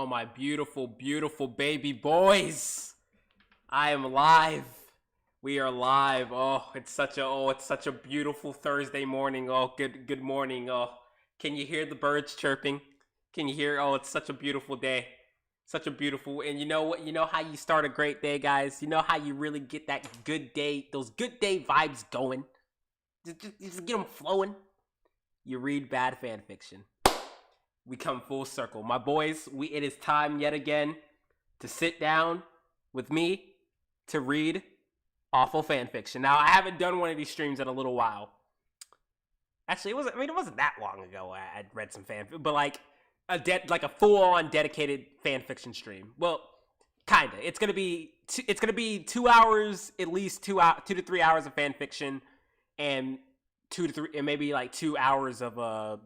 Oh, my beautiful, beautiful baby boys. I am live. We are live. It's such a beautiful Thursday morning. Good morning. Can you hear the birds chirping? Can you hear? It's such a beautiful day. Such a beautiful, and you know what? You know how you start a great day, guys? You know how you really get that good day, those good day vibes going? Just get them flowing. You read bad fan fiction. We come full circle. My boys, it is time yet again to sit down with me to read awful fan fiction. Now, I haven't done one of these streams in a little while. Actually, it wasn't that long ago I'd read some fan fiction, but like a full-on dedicated fan fiction stream. Well, kinda. It's gonna be 2 hours, at least 2 to 3 hours of fan fiction, and 2 to 3, and maybe like 2 hours of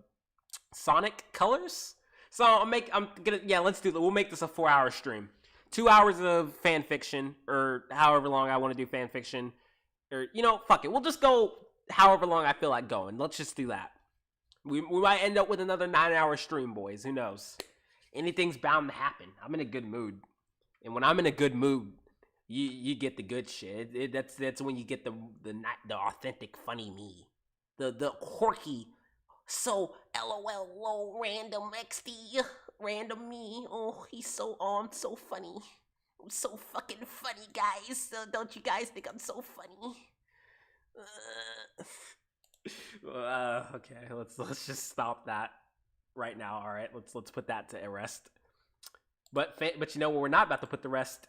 Sonic Colors. So let's do that. We'll make this a 4-hour stream. 2 hours of fan fiction, or however long I want to do fan fiction, or fuck it. We'll just go however long I feel like going. Let's just do that. We might end up with another 9-hour stream, boys. Who knows? Anything's bound to happen. I'm in a good mood, and when I'm in a good mood, you get the good shit. That's when you get the authentic funny me, the quirky. So LOL low random XD random me. He's I'm so funny. I'm so fucking funny, guys. Don't you guys think I'm so funny? Okay, let's just stop that right now. All right, let's put that to rest. But you know what? We're not about to put to rest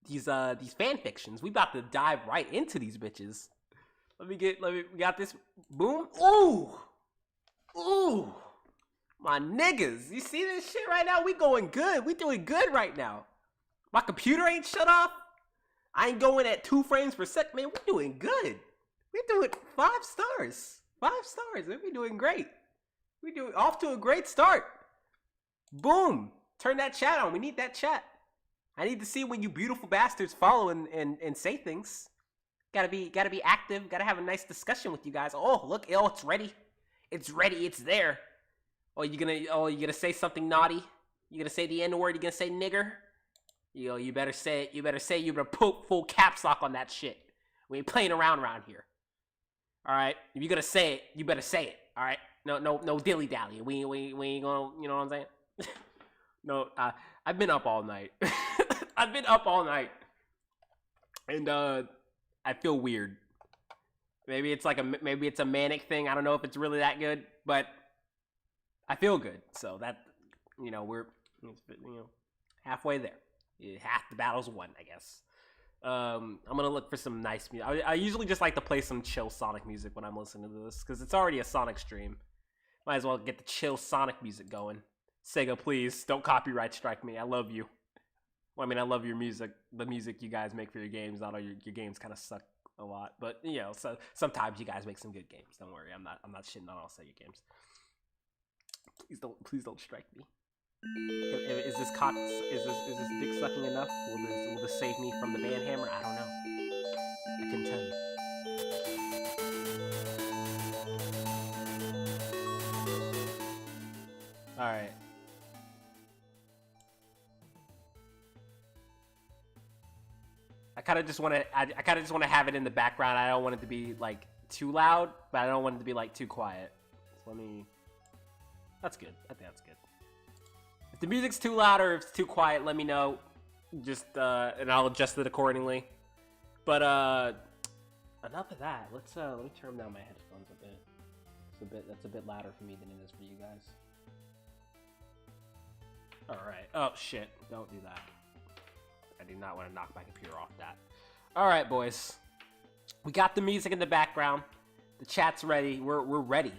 these fan fictions. We about to dive right into these bitches. We got this. Boom. Ooh, my niggas. You see this shit right now? We going good. We doing good right now. My computer ain't shut off. I ain't going at 2 frames per second. Man, we doing good. We doing 5 stars. 5 stars. Man, we doing great. We doing off to a great start. Boom. Turn that chat on. We need that chat. I need to see when you beautiful bastards follow and say things. Gotta be active. Gotta have a nice discussion with you guys. Oh, look. It's ready. It's ready. It's there. You gonna say something naughty? You gonna say the N-word? You gonna say nigger? You better say it. You better put full caps lock on that shit. We ain't playing around here. All right. If you're gonna say it, you better say it. All right. No dilly dally. We ain't gonna. You know what I'm saying? No. I've been up all night. And I feel weird. Maybe it's a manic thing. I don't know if it's really that good, but I feel good. So that we're halfway there. Half the battle's won, I guess. I'm gonna look for some nice music. I usually just like to play some chill Sonic music when I'm listening to this because it's already a Sonic stream. Might as well get the chill Sonic music going. Sega, please don't copyright strike me. I love you. Well, I mean, I love your music. The music you guys make for your games. Although your games kind of suck a lot, but so sometimes you guys make some good games. Don't worry, I'm not shitting on all Sega games. Please don't strike me. Is this dick sucking enough? Will this save me from the ban hammer? I don't know. I couldn't tell you. All right. I kind of just want to have it in the background. I don't want it to be like too loud, but I don't want it to be like too quiet. So that's good. I think that's good. If the music's too loud or if it's too quiet, let me know. Just and I'll adjust it accordingly. But enough of that. Let me turn down my headphones a bit. That's a bit louder for me than it is for you guys. All right. Oh shit! Don't do that. I do not want to knock my computer off that. All right, boys. We got the music in the background. The chat's ready. We're ready.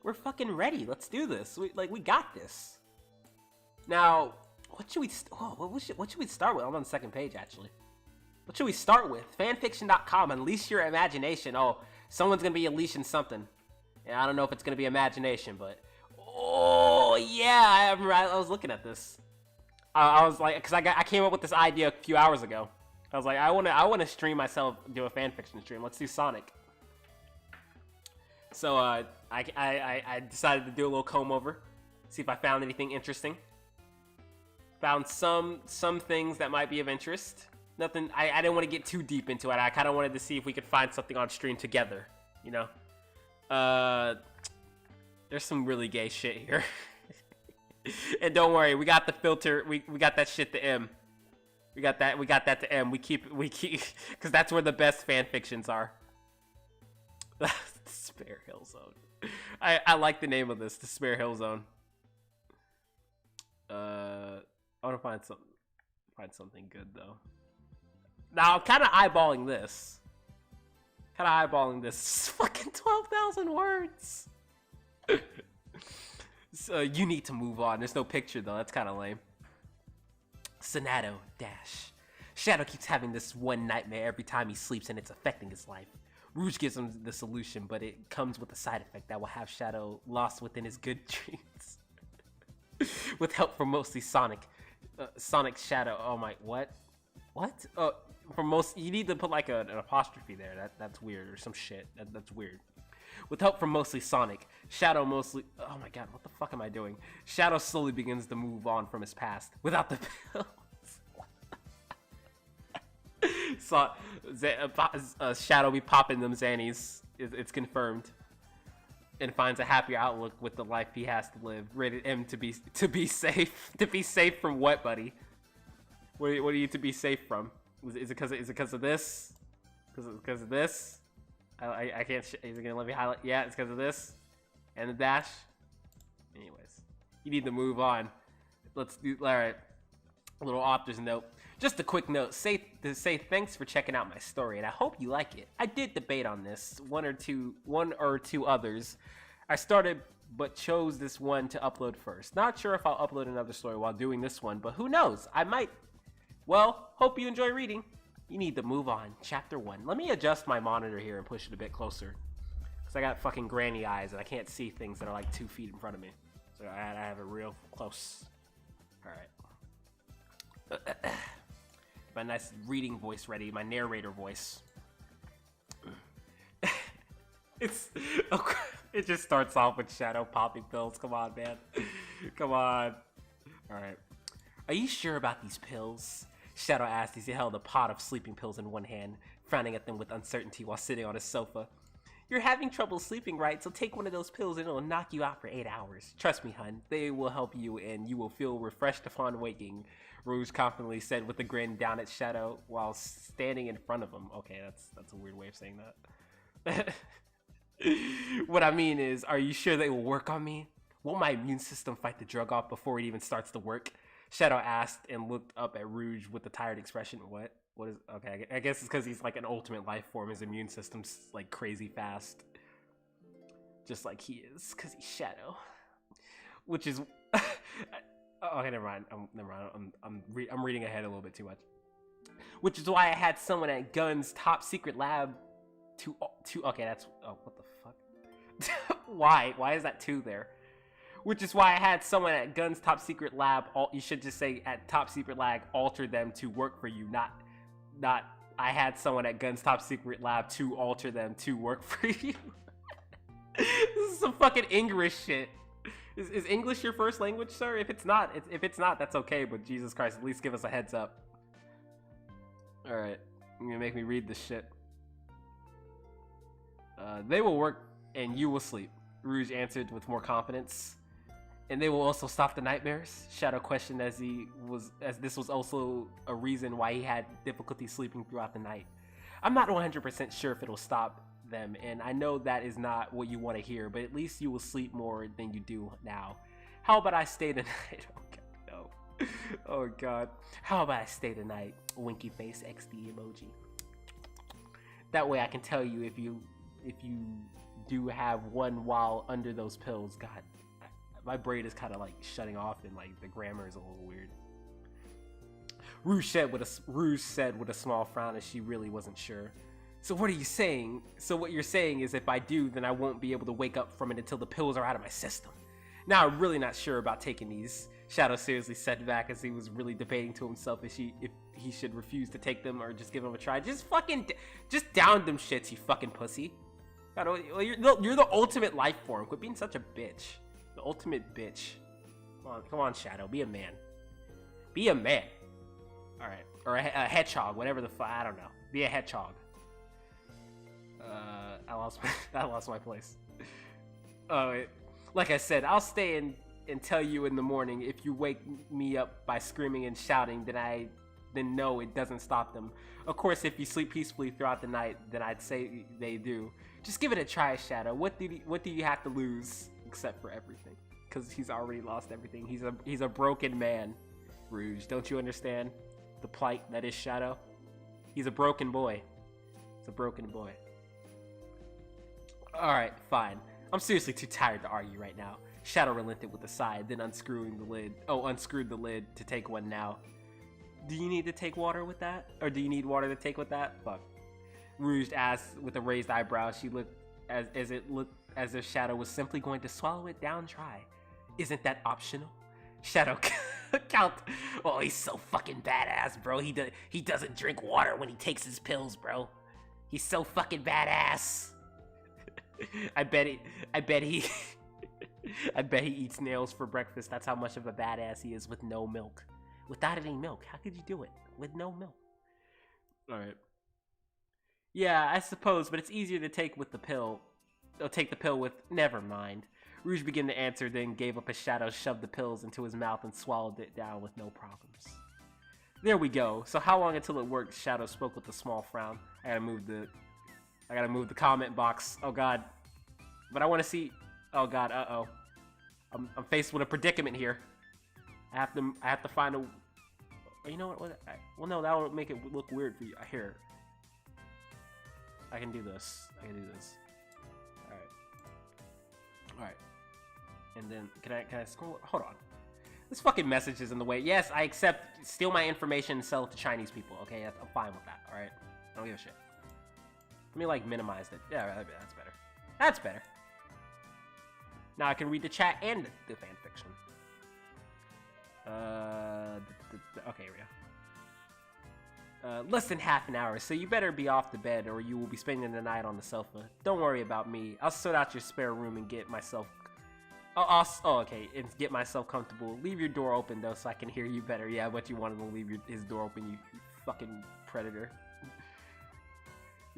We're fucking ready. Let's do this. We got this. Now, what should we start with? I'm on the second page actually. What should we start with? Fanfiction.com. Unleash your imagination. Oh, someone's gonna be unleashing something. And I don't know if it's gonna be imagination, but oh yeah, I was looking at this. I was like, because I came up with this idea a few hours ago. I was like, I want to stream myself, do a fanfiction stream. Let's do Sonic. So I decided to do a little comb over, see if I found anything interesting. Found some things that might be of interest. Nothing. I didn't want to get too deep into it. I kind of wanted to see if we could find something on stream together. You know. There's some really gay shit here. And don't worry, we got the filter. We got that shit to M. We got that to M. We keep because that's where the best fan fictions are. Despair Hill Zone. I like the name of this, Despair Hill Zone. I want to find something good though. Now I'm kind of eyeballing this. It's fucking 12,000 words. So you need to move on. There's no picture though. That's kind of lame. Sonato dash. Shadow keeps having this one nightmare every time he sleeps, and it's affecting his life. Rouge gives him the solution, but it comes with a side effect that will have Shadow lost within his good dreams. With help from mostly Sonic. Sonic Shadow. Oh my, what? Oh, from most, you need to put like an apostrophe there. That's weird, or some shit. That's weird. With help from mostly Sonic, Shadow mostly... Oh my god, what the fuck am I doing? Shadow slowly begins to move on from his past without the pills. Shadow be popping them Xannies. It's confirmed. And finds a happier outlook with the life he has to live. Rated M to be safe. To be safe from what, buddy? What are you to be safe from? Is it because of this? Because of this? I can't. Is it gonna let me highlight? Yeah, it's because of this, and the dash. Anyways, you need to move on. Let's do. All right. A little author's note. Just a quick note. Say thanks for checking out my story, and I hope you like it. I did debate on this. One or two others. I started, but chose this one to upload first. Not sure if I'll upload another story while doing this one, but who knows? I might. Well, hope you enjoy reading. You need to move on. Chapter 1. Let me adjust my monitor here and push it a bit closer. Because I got fucking granny eyes and I can't see things that are like 2 feet in front of me. So I have it real close. Alright. My nice reading voice ready. My narrator voice. It just starts off with Shadow popping pills. Come on, man. Come on. Alright. Are you sure about these pills? Shadow asked as he held a pot of sleeping pills in one hand, frowning at them with uncertainty while sitting on his sofa. You're having trouble sleeping, right? So take one of those pills and it'll knock you out for 8 hours. Trust me, hun. They will help you and you will feel refreshed upon waking, Rouge confidently said with a grin down at Shadow while standing in front of him. Okay, that's a weird way of saying that. What I mean is, are you sure they will work on me? Won't my immune system fight the drug off before it even starts to work? Shadow asked and looked up at Rouge with a tired expression. What is... Okay, I guess it's because he's like an ultimate life form. His immune system's like crazy fast. Just like he is, because he's Shadow. Which is... okay, never mind. I'm reading ahead a little bit too much. Which is why I had someone at Gun's top secret lab to... Okay, that's... Oh, what the fuck? Why? Why is that 2 there? Which is why I had someone at Gun's top secret lab, you should just say at top secret lab, alter them to work for you, not I had someone at Gun's top secret lab to alter them to work for you. This is some fucking English shit. Is English your first language, sir? If it's not, that's okay, but Jesus Christ, at least give us a heads up. Alright, you're gonna make me read this shit. They will work and you will sleep, Rouge answered with more confidence. And they will also stop the nightmares? Shadow questioned as this was also a reason why he had difficulty sleeping throughout the night. I'm not 100% sure if it'll stop them, and I know that is not what you want to hear, but at least you will sleep more than you do now. How about I stay the night? Oh god, no. Oh god. How about I stay the night? Winky face XD emoji. That way I can tell you if you do have one while under those pills. God. My brain is kind of like shutting off and like the grammar is a little weird. Rouge said with a small frown as she really wasn't sure. So what are you saying? So what you're saying is if I do, then I won't be able to wake up from it until the pills are out of my system. Now I'm really not sure about taking these. Shadow seriously said back as he was really debating to himself if he should refuse to take them or just give them a try. Just down them shits, you fucking pussy. God, you're the ultimate life form. Quit being such a bitch. The ultimate bitch. Come on, Shadow. Be a man. Be a man. All right, or a hedgehog, whatever the fuck. I don't know. Be a hedgehog. I lost my place. Like I said, I'll stay and tell you in the morning. If you wake me up by screaming and shouting, then no, it doesn't stop them. Of course, if you sleep peacefully throughout the night, then I'd say they do. Just give it a try, Shadow. What do you have to lose except for everything? Because he's already lost everything. He's a broken man, Rouge. Don't you understand the plight that is Shadow? He's a broken boy. He's a broken boy. Alright, fine. I'm seriously too tired to argue right now. Shadow relented with a sigh, then unscrewed the lid to take one now. Do you need to take water with that? Or do you need water to take with that? Fuck. Rouge asked with a raised eyebrow. She looked as if Shadow was simply going to swallow it down dry. Isn't that optional? Shadow count. Oh, he's so fucking badass, bro. He doesn't drink water when he takes his pills, bro. He's so fucking badass. I bet he eats nails for breakfast. That's how much of a badass he is with no milk. Without any milk, how could you do it with no milk? All right. Yeah, I suppose, but it's easier to take with the pill. Or take the pill with. Never mind. Rouge began to answer, then gave up a Shadow, shoved the pills into his mouth, and swallowed it down with no problems. There we go. So how long until it worked? Shadow spoke with a small frown. I gotta move the comment box. Oh god. But I want to see. Oh god. Uh-oh. I'm faced with a predicament here. I have to find a. You know what? Well, no, that will make it look weird for you. Here. I can do this. All right. And then can I scroll? Hold on. This fucking message is in the way. Yes, I accept. Steal my information and sell it to Chinese people. Okay, I'm fine with that. All right. I don't give a shit. Let me like minimize it. Yeah, that's better. That's better. Now I can read the chat and the fan fiction. Okay, here we go. Less than half an hour, so you better be off to bed or you will be spending the night on the sofa. Don't worry about me. I'll sort out your spare room and get myself... and get myself comfortable. Leave your door open, though, so I can hear you better. Yeah, but you wanted to leave his door open, you fucking predator.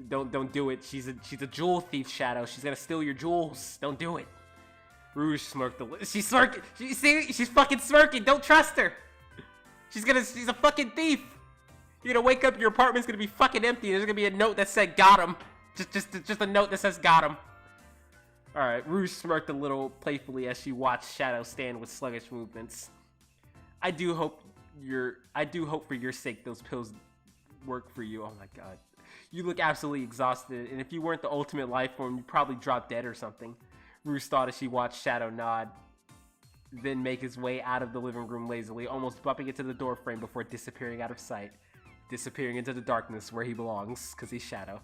Don't do it. She's a jewel thief, Shadow. She's gonna steal your jewels. Don't do it. Rouge smirked she's smirking. She's fucking smirking. Don't trust her. She's a fucking thief. You're gonna wake up, your apartment's gonna be fucking empty, and there's gonna be a note that said got him. Just a note that says got him. Alright, Rouge smirked a little playfully as she watched Shadow stand with sluggish movements. I do hope for your sake those pills work for you. Oh my god. You look absolutely exhausted, and if you weren't the ultimate life form, you'd probably drop dead or something. Rouge thought as she watched Shadow nod, then make his way out of the living room lazily, almost bumping into the doorframe before disappearing out of sight. Disappearing into the darkness where he belongs, because he's Shadow.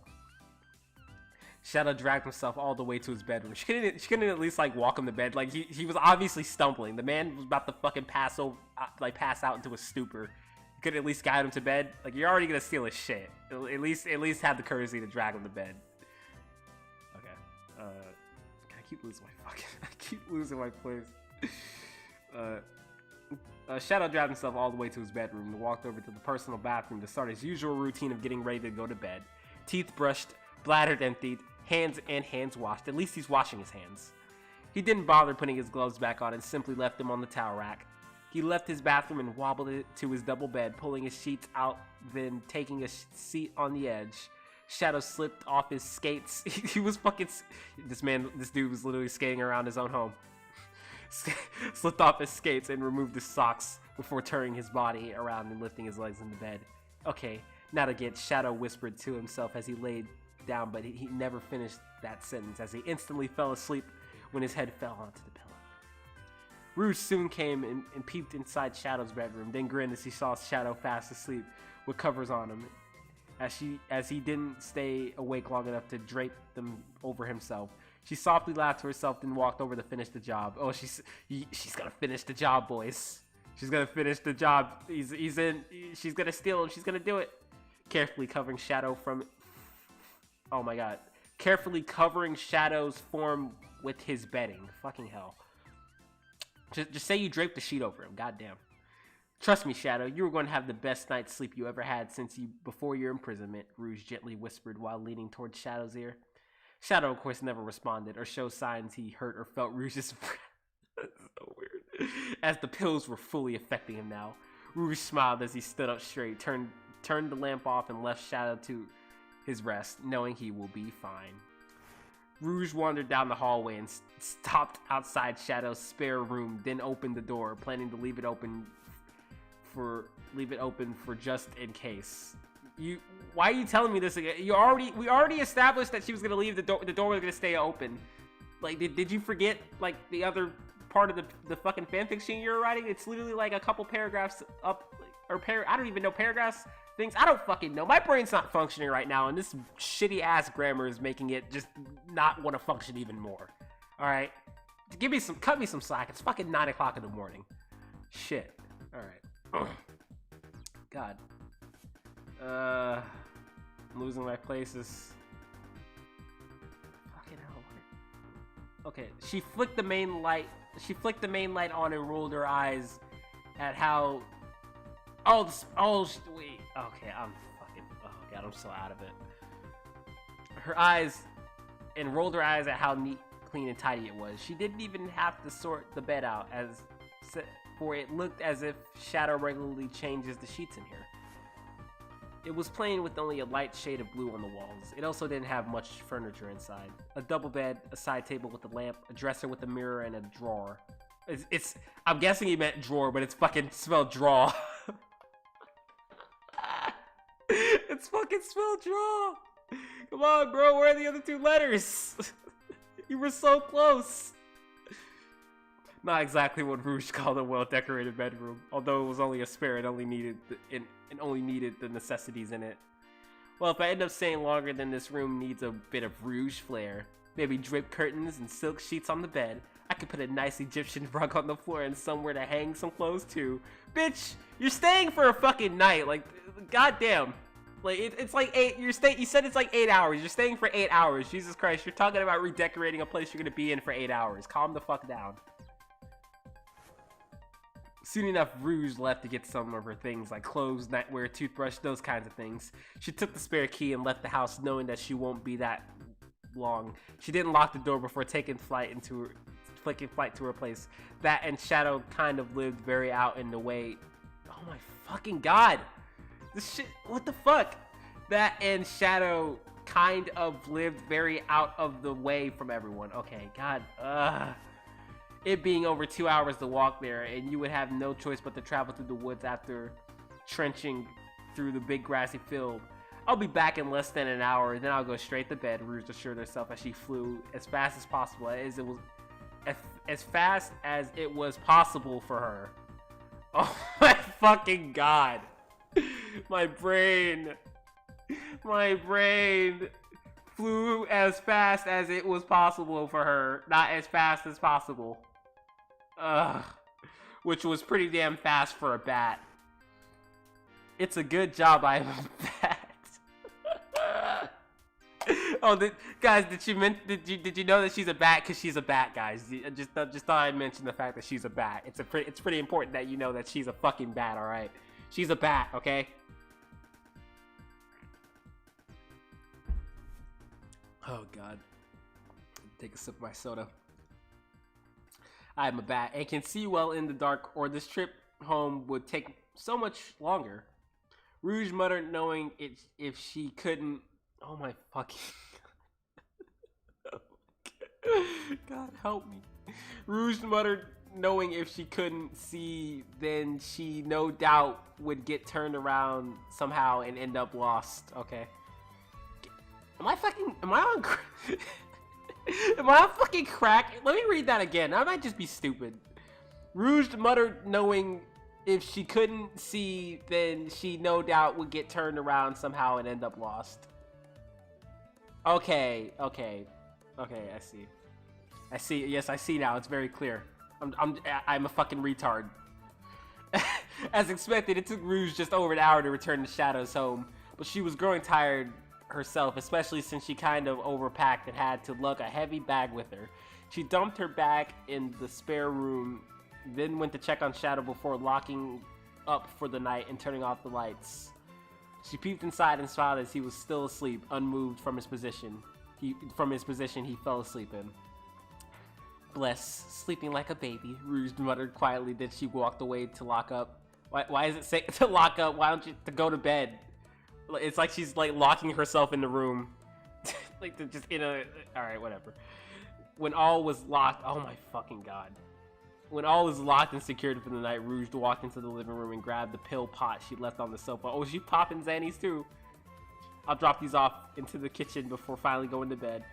Shadow dragged himself all the way to his bedroom. She couldn't at least like walk him to bed. Like he was obviously stumbling. The man was about to fucking pass out into a stupor. You could at least guide him to bed. Like you're already gonna steal his shit. At least have the courtesy to drag him to bed. Okay. I keep losing my place. Shadow dragged himself all the way to his bedroom and walked over to the personal bathroom to start his usual routine of getting ready to go to bed. Teeth brushed, bladder emptied, hands washed. At least he's washing his hands. He didn't bother putting his gloves back on and simply left them on the towel rack. He left his bathroom and wobbled it to his double bed, pulling his sheets out, then taking a seat on the edge. Shadow slipped off his skates. He was fucking... This dude was literally skating around his own home. Slipped off his skates and removed his socks before turning his body around and lifting his legs into bed. Okay, now to get, Shadow whispered to himself as he laid down, but he never finished that sentence as he instantly fell asleep when his head fell onto the pillow. Rouge soon came and peeped inside Shadow's bedroom, then grinned as he saw Shadow fast asleep with covers on him, as he didn't stay awake long enough to drape them over himself. She softly laughed to herself, then walked over to finish the job. Oh, she's gonna finish the job, boys. She's gonna finish the job. She's gonna steal him. She's gonna do it. Carefully covering Shadow from... Oh my god. Carefully covering Shadow's form with his bedding. Fucking hell. Just say you draped the sheet over him. Goddamn. Trust me, Shadow, you were going to have the best night's sleep you ever had before your imprisonment, Rouge gently whispered while leaning towards Shadow's ear. Shadow, of course, never responded or showed signs he hurt or felt Rouge's breath. That's so weird. As the pills were fully affecting him now, Rouge smiled as he stood up straight, turned the lamp off, and left Shadow to his rest, knowing he will be fine. Rouge wandered down the hallway and stopped outside Shadow's spare room, then opened the door, planning to leave it open for just in case. Why are you telling me this again? We already established that she was gonna leave the door was gonna stay open. Like, did you forget like the other part of the fucking fanfiction you're writing? It's literally like a couple paragraphs up, or I don't even know paragraphs. Things I don't fucking know. My brain's not functioning right now, and this shitty ass grammar is making it just not want to function even more. All right, cut me some slack. It's fucking 9 o'clock in the morning. Shit. All right. God. I'm losing my places. Fucking hell. Okay. She flicked the main light on and rolled her eyes at how. Wait. Okay, I'm fucking. Oh god, I'm so out of it. Rolled her eyes at how neat, clean, and tidy it was. She didn't even have to sort the bed out, for it looked as if Shadow regularly changes the sheets in here. It was plain with only a light shade of blue on the walls. It also didn't have much furniture inside. A double bed, a side table with a lamp, a dresser with a mirror, and a drawer. I'm guessing he meant drawer, but it's fucking spelled draw. It's fucking spelled draw. Come on, bro, where are the other two letters? You were so close. Not exactly what Rouge called a well-decorated bedroom, although it was only a spare and only needed the necessities in it. Well, if I end up staying longer, then this room needs a bit of Rouge flair. Maybe draped curtains and silk sheets on the bed. I could put a nice Egyptian rug on the floor and somewhere to hang some clothes too. Bitch, you're staying for a fucking night. Like, goddamn. Like, it's like 8. You said it's like 8 hours. You're staying for 8 hours. Jesus Christ, you're talking about redecorating a place you're gonna be in for 8 hours. Calm the fuck down. Soon enough, Rouge left to get some of her things, like clothes, nightwear, toothbrush, those kinds of things. She took the spare key and left the house, knowing that she won't be that long. She didn't lock the door before taking flight to her place. That and Shadow kind of lived very out in the way. Oh my fucking god! This shit, what the fuck? That and Shadow kind of lived very out of the way from everyone. Okay, god, it being over 2 hours to walk there, and you would have no choice but to travel through the woods after trenching through the big grassy field. I'll be back in less than an hour, then I'll go straight to bed, Rouge assured herself as she flew as fast as possible, as fast as it was possible for her. Oh my fucking god. My brain flew as fast as it was possible for her, not as fast as possible. Which was pretty damn fast for a bat. It's a good job I'm a bat. Oh, guys, did you know that she's a bat? Because she's a bat, guys. Just thought I'd mention the fact that she's a bat. It's pretty important that you know that she's a fucking bat. All right, she's a bat. Okay. Oh god. Take a sip of my soda. I am a bat and can see well in the dark, or this trip home would take so much longer. Rouge muttered, knowing if she couldn't. Oh my fucking. God help me. Rouge muttered, knowing if she couldn't see, then she no doubt would get turned around somehow and end up lost. Okay. Am I on am I on fucking crack? Let me read that again. I might just be stupid. Rouge muttered, knowing if she couldn't see, then she no doubt would get turned around somehow and end up lost. Okay, I see. Yes, I see now. It's very clear. I'm a fucking retard. As expected, it took Rouge just over an hour to return to Shadow's home, but she was growing tired herself, especially since she kind of overpacked and had to lug a heavy bag with her. She dumped her bag in the spare room, then went to check on Shadow before locking up for the night and turning off the lights. She peeped inside and smiled as he was still asleep, unmoved from his position. He fell asleep in. Bless, sleeping like a baby, Rouge muttered quietly. Then she walked away to lock up. Why is it say to lock up? Why don't you to go to bed? It's like she's like locking herself in the room. Like they're just in a... Alright, whatever. When all was locked... Oh my fucking god. When all was locked and secured for the night, Rouge walked into the living room and grabbed the pill pot she left on the sofa. Oh, she popping Xannies too. I'll drop these off into the kitchen before finally going to bed.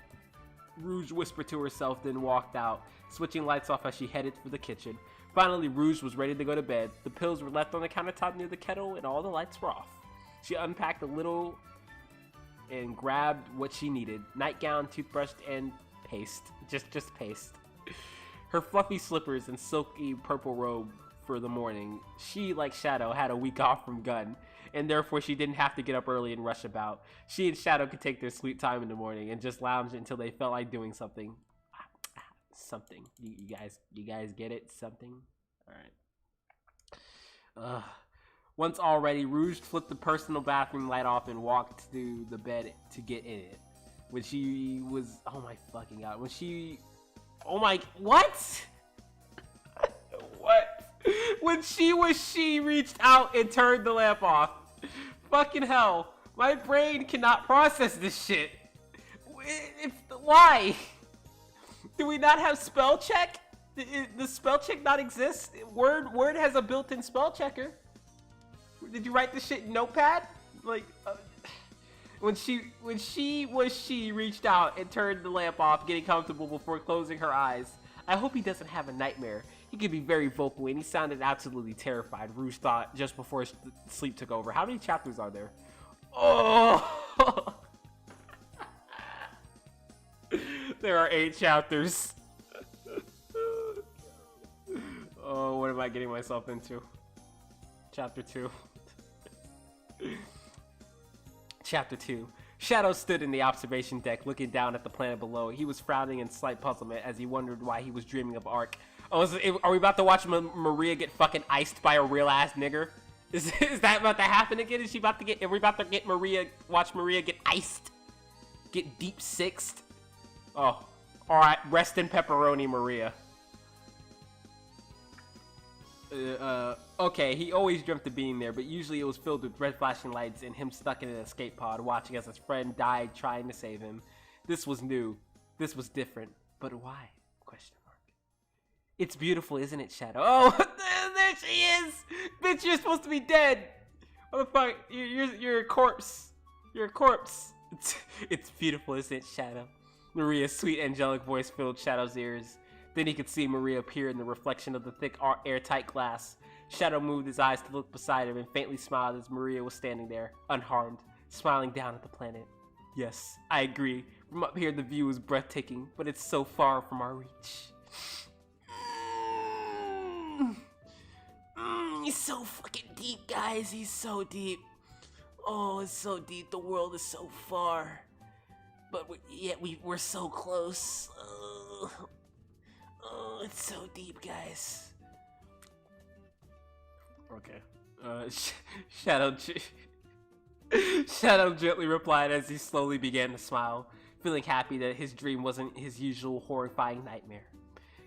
Rouge whispered to herself, then walked out, switching lights off as she headed for the kitchen. Finally, Rouge was ready to go to bed. The pills were left on the countertop near the kettle, and all the lights were off. She unpacked a little and grabbed what she needed. Nightgown, toothbrush, and paste. Just paste. Her fluffy slippers and silky purple robe for the morning. She, like Shadow, had a week off from Gun, and therefore she didn't have to get up early and rush about. She and Shadow could take their sweet time in the morning and just lounge until they felt like doing something. Something. You guys get it? Something? Alright. Once all ready, Rouge flipped the personal bathroom light off and walked to the bed to get in it. When she was... Oh my fucking god. When she... Oh my... What? What? When she reached out and turned the lamp off. Fucking hell. My brain cannot process this shit. Why? Do we not have spell check? Does spell check not exist? Word has a built-in spell checker. Did you write this shit in Notepad? Like, when she reached out and turned the lamp off, getting comfortable before closing her eyes. I hope he doesn't have a nightmare. He could be very vocal, and he sounded absolutely terrified, Rouge thought just before sleep took over. How many chapters are there? Oh! There are 8 chapters. Oh, what am I getting myself into? Chapter 2. Chapter 2. Shadow stood in the observation deck, looking down at the planet below. He was frowning in slight puzzlement as he wondered why he was dreaming of Ark. Oh, are we about to watch Maria get fucking iced by a real-ass nigger? Is that about to happen again? Is she about to get... Are we about to get watch Maria get iced? Get deep-sixed? Oh, alright. Rest in pepperoni, Maria. Okay, he always dreamt of being there, but usually it was filled with red flashing lights and him stuck in an escape pod, watching as his friend died trying to save him. This was new. This was different. But why? Question mark. It's beautiful, isn't it, Shadow? Oh, there she is! Bitch, you're supposed to be dead! What the fuck? You're a corpse. You're a corpse. It's beautiful, isn't it, Shadow? Maria's sweet angelic voice filled Shadow's ears. Then he could see Maria appear in the reflection of the thick, airtight glass. Shadow moved his eyes to look beside him and faintly smiled as Maria was standing there, unharmed, smiling down at the planet. Yes, I agree. From up here, the view is breathtaking, but it's so far from our reach. He's so fucking deep, guys. He's so deep. Oh, it's so deep. The world is so far. But yet we're so close. Oh, it's so deep, guys. Okay. Shadow gently replied as he slowly began to smile, feeling happy that his dream wasn't his usual horrifying nightmare.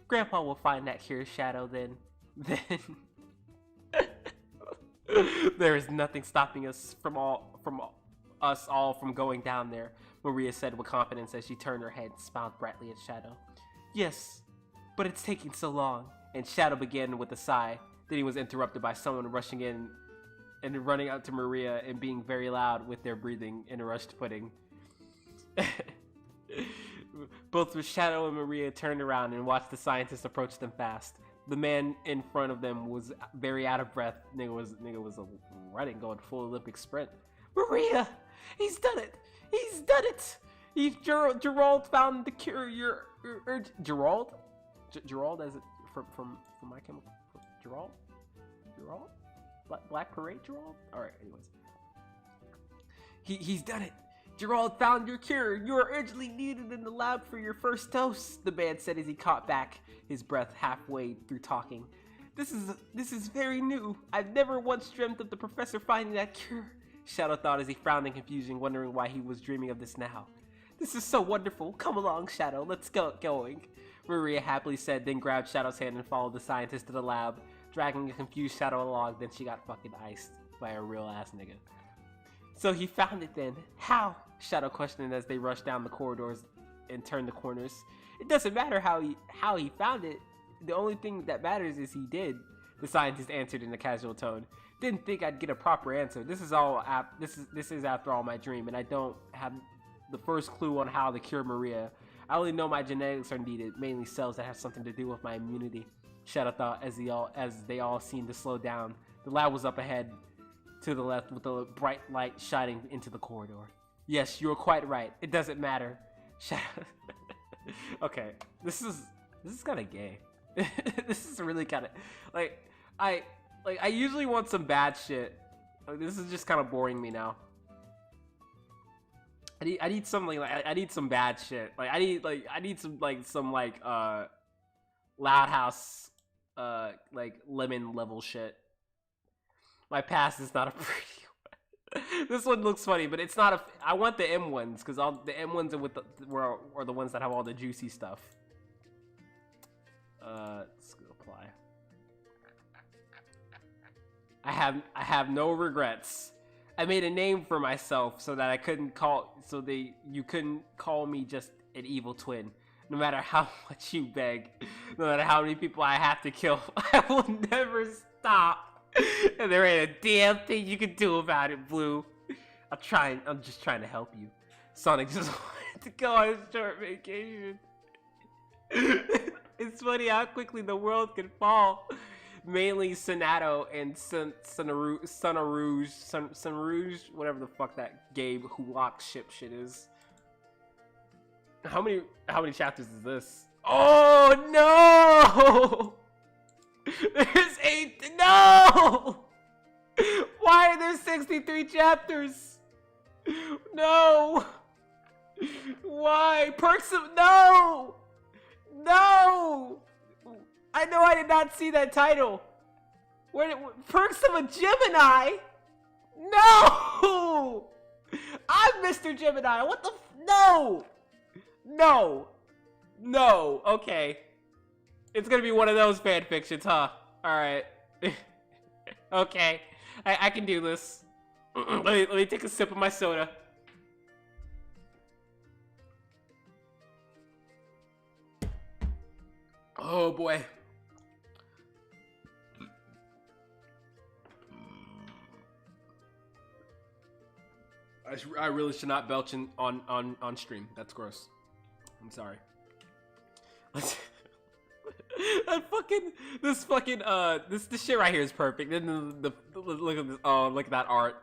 Grandpa will find that cure, Shadow, then... There is nothing stopping us from going down there, Maria said with confidence as she turned her head and smiled brightly at Shadow. Yes, but it's taking so long, and Shadow began with a sigh. Then he was interrupted by someone rushing in and running out to Maria and being very loud with their breathing in a rushed footing. Both Shadow and Maria turned around and watched the scientist approach them fast. The man in front of them was very out of breath. Nigga was running, going full Olympic sprint. Maria! He's done it! He's done it! Gerald found the cure. Gerald? Gerald as it from My Chemical... Gerald? Black Parade Gerald? Alright, anyways. He's done it! Gerald found your cure. You are urgently needed in the lab for your first dose, the man said as he caught back his breath halfway through talking. This is very new. I've never once dreamt of the professor finding that cure. Shadow thought as he frowned in confusion, wondering why he was dreaming of this now. This is so wonderful. Come along, Shadow. Let's get going. Maria happily said, then grabbed Shadow's hand and followed the scientist to the lab, dragging a confused Shadow along. Then she got fucking iced by a real ass nigga. So he found it then. How? Shadow questioned as they rushed down the corridors and turned the corners. It doesn't matter how he found it. The only thing that matters is he did, the scientist answered in a casual tone. Didn't think I'd get a proper answer. This is after all my dream, and I don't have the first clue on how to cure Maria. I only know my genetics are needed, mainly cells that have something to do with my immunity. Shadow thought as they all seemed to slow down. The lab was up ahead to the left with a bright light shining into the corridor. Yes, you were quite right. It doesn't matter. Shadow. Okay, this is kind of gay. This is really kind of I usually want some bad shit. This is just kind of boring me now. I need something like I need some bad shit. I need some Loud House lemon level shit. My past is not a pretty one. This one looks funny, but it's not a. I want the M ones because all the M ones are the ones that have all the juicy stuff. Let's go apply. I have no regrets. I made a name for myself so that you couldn't call me just an evil twin. No matter how much you beg, no matter how many people I have to kill, I will never stop. And there ain't a damn thing you can do about it, Blue. I'm just trying to help you. Sonic just wanted to go on a short vacation. It's funny how quickly the world can fall. Mainly Sonato and Sunrouge, whatever the fuck that Gabe who locks ship shit is. How many chapters is this? Oh no! There's 8. No! Why are there 63 chapters? No! Why? Perks of no! No! I know I did not see that title. Perks of a Gemini? No! I'm Mr. Gemini. What the no! No. No. Okay. It's gonna be one of those fan fictions, huh? Alright. Okay. I can do this. Let me take a sip of my soda. Oh boy. I really should not belch on stream. That's gross. I'm sorry. Let's this shit right here is perfect. Then look at this. Oh, look at that art.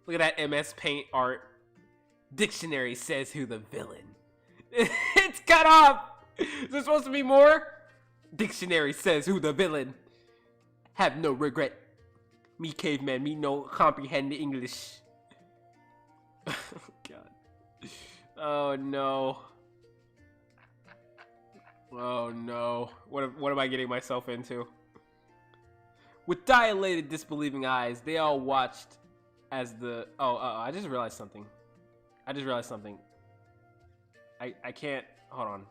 Look at that MS Paint art. Dictionary says who the villain. It's cut off. Is there supposed to be more? Dictionary says who the villain. Have no regret. Me caveman, me no comprehend English. God. Oh no. Oh no. What am I getting myself into? With dilated, disbelieving eyes, they all watched as the... I just realized something. I can't... Hold on.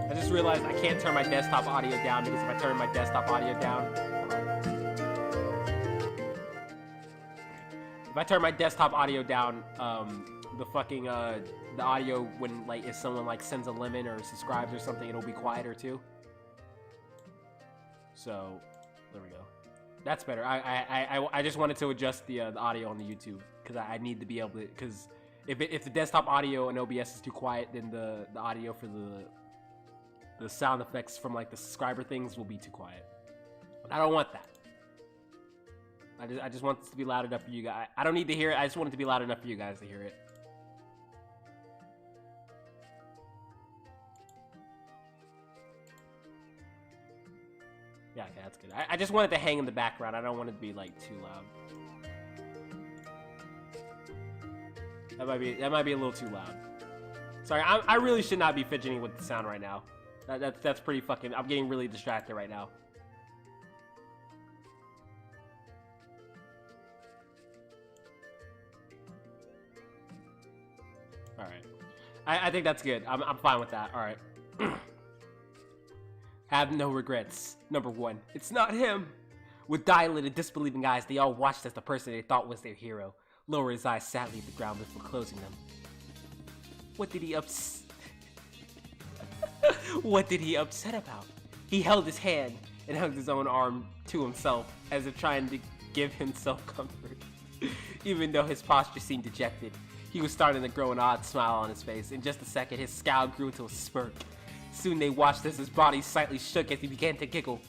I just realized I can't turn my desktop audio down because if I turn my desktop audio down... If I turn my desktop audio down, the audio when if someone sends a lemon or subscribes or something, it'll be quieter too. So there we go. That's better. I just wanted to adjust the audio on the YouTube because I need to be able to, because if the desktop audio and OBS is too quiet, then the audio for the sound effects from the subscriber things will be too quiet. I don't want that. I just want this to be loud enough for you guys. I don't need to hear it. I just want it to be loud enough for you guys to hear it. Yeah, okay, that's good. I just want it to hang in the background. I don't want it to be too loud. That might be a little too loud. Sorry, I really should not be fidgeting with the sound right now. That's pretty fucking. I'm getting really distracted right now. All right, I think that's good. I'm fine with that. All right. Have no regrets. Number 1, it's not him. With dilated, disbelieving eyes, they all watched as the person they thought was their hero lower his eyes sadly at the ground before closing them. What did he What did he upset about? He held his hand and hugged his own arm to himself as if trying to give himself comfort. Even though his posture seemed dejected, he was starting to grow an odd smile on his face. In just a second, his scowl grew to a smirk. Soon they watched as his body slightly shook as he began to giggle.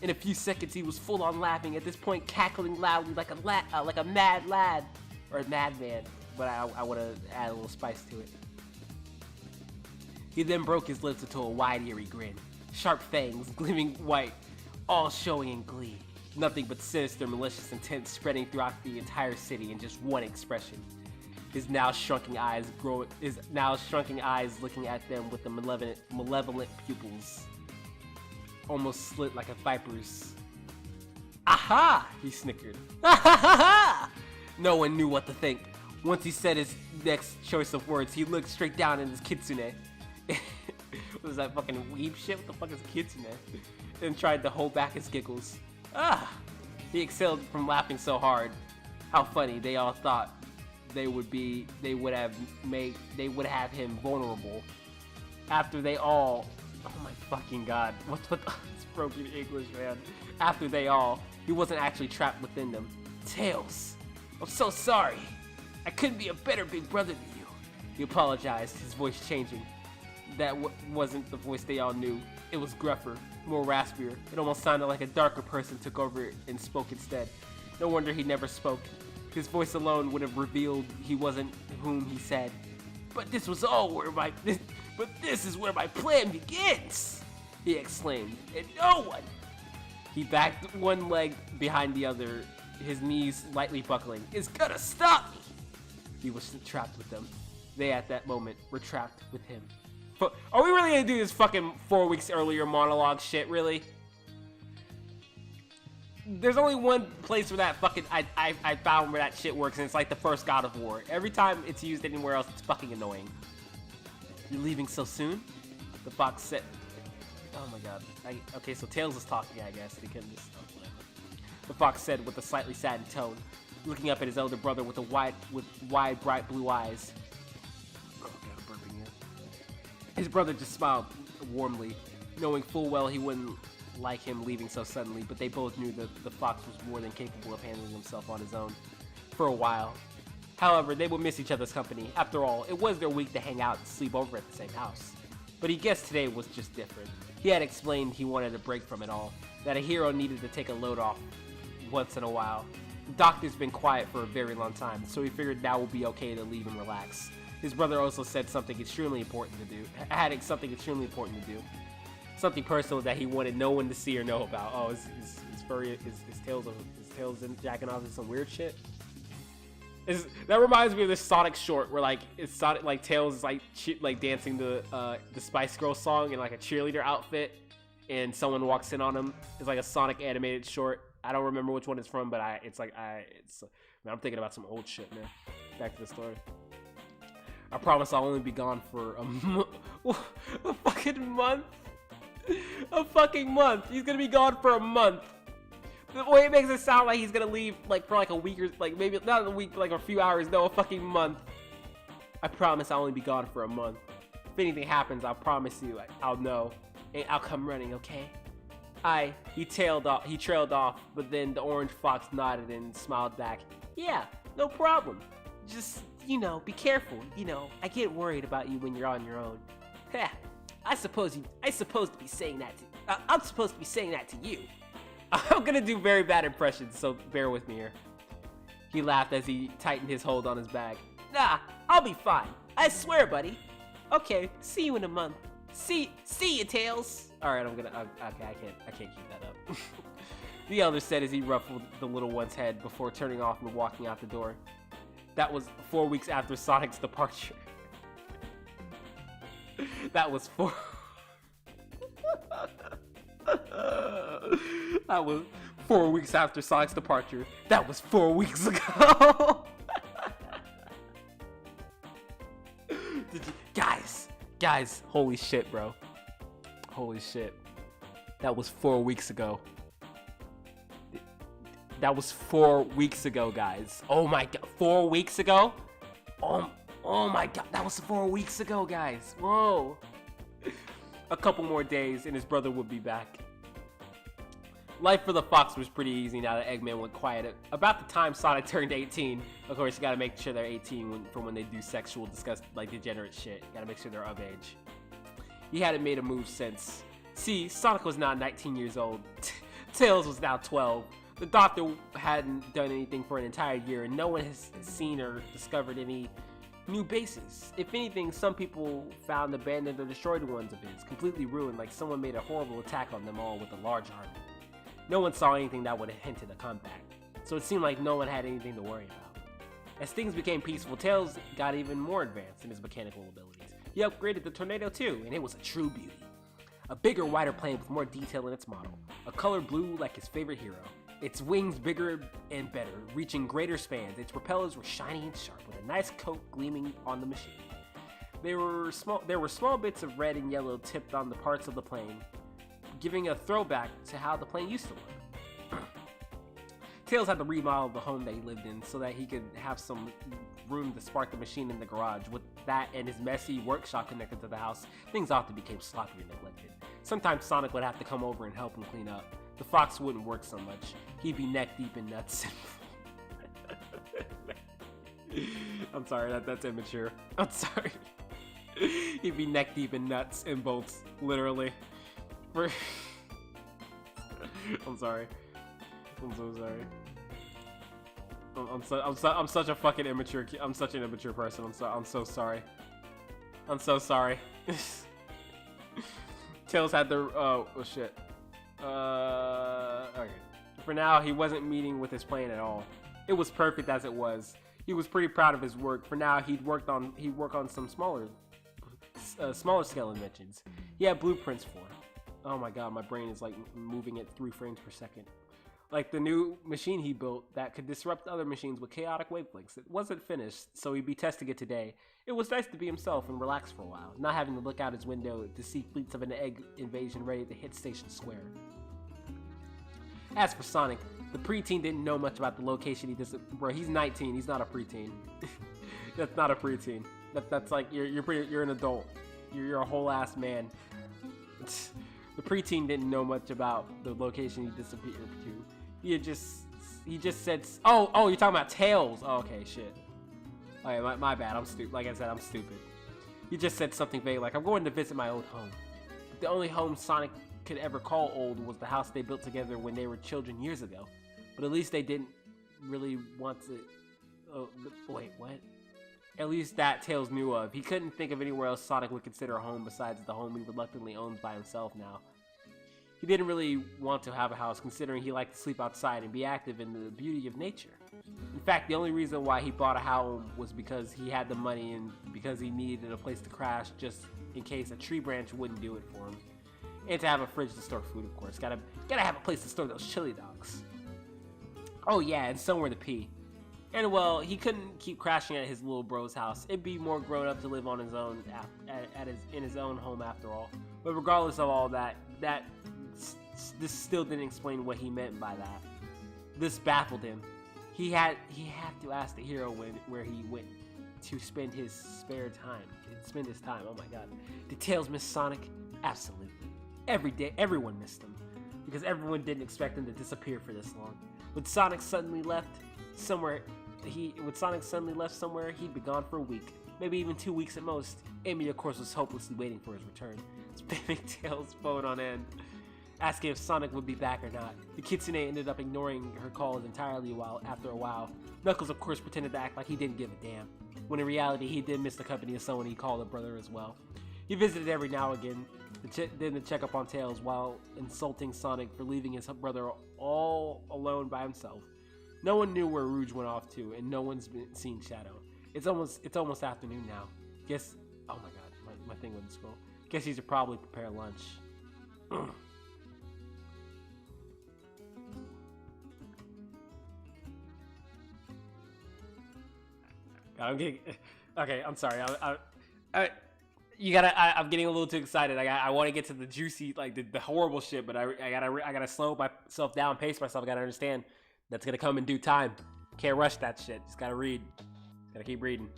In a few seconds, he was full on laughing, at this point cackling loudly like a mad lad, or a madman, but I want to add a little spice to it. He then broke his lips into a wide, eerie grin, sharp fangs gleaming white, all showing in glee. Nothing but sinister, malicious intent spreading throughout the entire city in just one expression. His now shrunken eyes looking at them with the malevolent pupils, almost slit like a viper's. Aha! He snickered. No one knew what to think. Once he said his next choice of words, he looked straight down at his kitsune. What was that fucking weeb shit? What the fuck is a kitsune? And tried to hold back his giggles. He exhaled from laughing so hard. How funny, they all thought they would have him vulnerable. After they all, oh my fucking god, what's with this broken English, man? After they all, he wasn't actually trapped within them. Tails, I'm so sorry. I couldn't be a better big brother than you. He apologized, his voice changing. That wasn't the voice they all knew. It was gruffer, more raspier. It almost sounded like a darker person took over and spoke instead. No wonder he never spoke. His voice alone would have revealed he wasn't whom he said. But this is where my plan begins, he exclaimed, and no one. He backed one leg behind the other, his knees lightly buckling, is gonna stop me. He was trapped with them. They, at that moment, were trapped with him. But are we really gonna do this fucking 4 weeks earlier monologue shit, really? There's only one place where that fucking I found where that shit works, and it's like the first God of War. Every time it's used anywhere else, it's fucking annoying. You're leaving so soon? The fox said. Oh my god. Okay, so Tails is talking, I guess. They couldn't just. The fox said with a slightly saddened tone, looking up at his elder brother with wide, bright blue eyes. Oh god, I'm burping here. His brother just smiled warmly, knowing full well he wouldn't like him leaving so suddenly, but they both knew that the fox was more than capable of handling himself on his own for a while. However, they would miss each other's company. After all, it was their week to hang out and sleep over at the same house. But he guessed today was just different. He had explained he wanted a break from it all, that a hero needed to take a load off once in a while. The doctor's been quiet for a very long time, so he figured now would be okay to leave and relax. His brother also said something extremely important to do. Something personal that he wanted no one to see or know about. Oh, his Tails in jacking off in some weird shit. That reminds me of this Sonic short where like it's Sonic, like Tails is like dancing the Spice Girls song in like a cheerleader outfit, and someone walks in on him. It's like a Sonic animated short. I don't remember which one it's from, but man, I'm thinking about some old shit, man. Back to the story. I promise I'll only be gone for a fucking month. A fucking month. He's gonna be gone for a month. The way it makes it sound like he's gonna leave like for like a week or like maybe not a week, but like a few hours. No, a fucking month. I promise I'll only be gone for a month. If anything happens, I'll promise you, like, I'll know and I'll come running. Okay? He trailed off, but then the orange fox nodded and smiled back. Yeah, no problem. Just, be careful. I get worried about you when you're on your own. Heh. I'm supposed to be saying that to you. I'm gonna do very bad impressions, so bear with me here. He laughed as he tightened his hold on his bag. Nah, I'll be fine. I swear, buddy. Okay, see you in a month. See you, Tails. All right, okay, I can't keep that up. The elder said as he ruffled the little one's head before turning off and walking out the door. That was 4 weeks after Sonic's departure. That was 4... That was 4 weeks after Sonic's departure. That was 4 weeks ago. Guys, holy shit, bro. Holy shit. That was 4 weeks ago. That was 4 weeks ago, guys. Oh my god, 4 weeks ago? Oh my god, that was 4 weeks ago, guys. Whoa. A couple more days and his brother would be back. Life for the Fox was pretty easy now that Eggman went quiet. About the time Sonic turned 18, of course, you gotta make sure they're 18 for when they do sexual, like degenerate shit. You gotta make sure they're of age. He hadn't made a move since. See, Sonic was now 19 years old. Tails was now 12. The doctor hadn't done anything for an entire year, and no one has seen or discovered any new bases. If anything, some people found abandoned or destroyed ones of his, completely ruined, like someone made a horrible attack on them all with a large army. No one saw anything that would have hinted a comeback, so it seemed like no one had anything to worry about. As things became peaceful, Tails got even more advanced in his mechanical abilities. He upgraded the Tornado too, and it was a true beauty. A bigger, wider plane with more detail in its model, a color blue like his favorite hero. Its wings bigger and better, reaching greater spans. Its propellers were shiny and sharp, with a nice coat gleaming on the machine. There were small bits of red and yellow tipped on the parts of the plane, giving a throwback to how the plane used to look. Tails had to remodel the home that he lived in so that he could have some room to spark the machine in the garage. With that and his messy workshop connected to the house, things often became sloppy and neglected. Sometimes Sonic would have to come over and help him clean up. The Fox wouldn't work so much. He'd be neck deep in nuts. I'm sorry, that's immature. I'm sorry. He'd be neck deep in nuts and bolts, literally. I'm sorry. I'm so sorry. I'm such a fucking immature. I'm such an immature person. I'm so sorry. I'm so sorry. Tails had the oh shit. Okay. For now, he wasn't meeting with his plan at all. It was perfect as it was. He was pretty proud of his work. For now, he'd work on some smaller scale inventions. He had blueprints for. Oh my god, my brain is like moving at 3 frames per second. Like the new machine he built that could disrupt other machines with chaotic wavelengths. It wasn't finished, so he'd be testing it today. It was nice to be himself and relax for a while, not having to look out his window to see fleets of an egg invasion ready to hit Station Square. As for Sonic, the preteen didn't know much about the location he bro, he's 19, he's not a preteen. That's not a preteen. That's like, you're an adult. You're a whole ass man. The preteen didn't know much about the location he disappeared to. He just said, oh, you're talking about Tails. Oh, okay, shit. Alright, my bad, I'm stupid. Like I said, I'm stupid. He just said something vague like, I'm going to visit my old home. But the only home Sonic could ever call old was the house they built together when they were children years ago. But at least they didn't really want to... Oh, wait, what? At least that Tails knew of. He couldn't think of anywhere else Sonic would consider a home besides the home he reluctantly owns by himself now. He didn't really want to have a house, considering he liked to sleep outside and be active in the beauty of nature. In fact, the only reason why he bought a home was because he had the money and because he needed a place to crash just in case a tree branch wouldn't do it for him. And to have a fridge to store food, of course. Gotta have a place to store those chili dogs. Oh yeah, and somewhere to pee. And well, he couldn't keep crashing at his little bro's house. It'd be more grown up to live on his own in his own home after all. But regardless of all that, this still didn't explain what he meant by that. This baffled him. He had to ask the hero where he went to spend his spare time. Spend his time. Oh my god. Did Tails miss Sonic? Absolutely. Every day, everyone missed him because everyone didn't expect him to disappear for this long. When Sonic suddenly left somewhere, he'd be gone for a week, maybe even 2 weeks at most. Amy, of course, was hopelessly waiting for his return, spamming Tails' phone on end, asking if Sonic would be back or not. The kitsune ended up ignoring her calls entirely after a while. Knuckles, of course, pretended to act like he didn't give a damn, when in reality, he did miss the company of someone he called a brother as well. He visited every now and again, then to check up on Tails while insulting Sonic for leaving his brother all alone by himself. No one knew where Rouge went off to, and no one's seen Shadow. It's almost afternoon now. Guess. Oh my god, my thing wouldn't scroll. Guess he should probably prepare lunch. I'm getting. Okay, I'm sorry. You gotta. I'm getting a little too excited. I want to get to the juicy, like the horrible shit, but I gotta slow myself down, pace myself. I gotta understand that's gonna come in due time. Can't rush that shit. Just gotta read. Just gotta keep reading.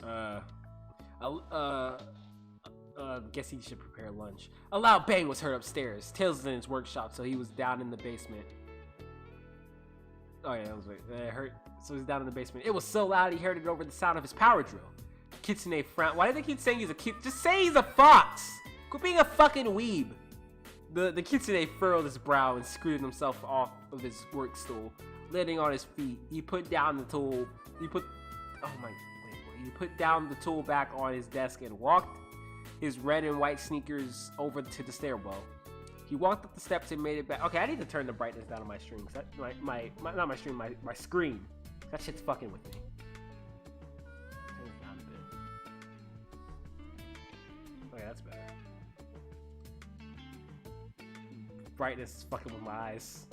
All right. Guess he should prepare lunch. A loud bang was heard upstairs. Tails was in his workshop, so he was down in the basement. Oh yeah, that was right. So he's down in the basement. It was so loud he heard it over the sound of his power drill. Kitsune frowned. Why do they keep saying he's a kid? Just say he's a fox! Quit being a fucking weeb! The Kitsune furrowed his brow and scooted himself off of his work stool. Landing on his feet, he put down the tool. He put down the tool back on his desk and walked his red and white sneakers over to the stairwell. He walked up the steps and made it back. Okay, I need to turn the brightness down on my stream. Not my stream, my screen. That shit's fucking with me. Turn it down a bit. Okay, that's better. Brightness is fucking with my eyes.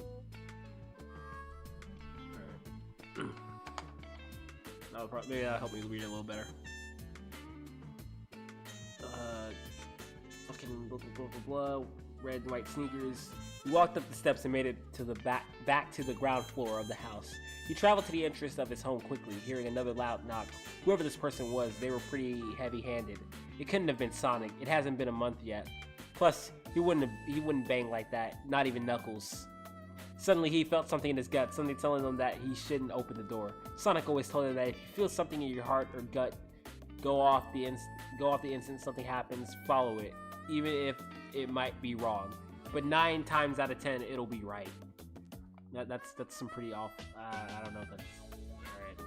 Alright. Maybe that'll help me read it a little better. Fucking blah blah blah blah blah. Red and white sneakers. He walked up the steps and made it to the back to the ground floor of the house. He traveled to the entrance of his home quickly, hearing another loud knock. Whoever this person was, they were pretty heavy-handed. It couldn't have been Sonic. It hasn't been a month yet. Plus, he wouldn't bang like that, not even Knuckles. Suddenly, he felt something in his gut, something telling him that he shouldn't open the door. Sonic always told him that if you feel something in your heart or gut go off the instant something happens, follow it, even if it might be wrong. But 9 times out of 10, it'll be right. That's some pretty off. I don't know if that's alright.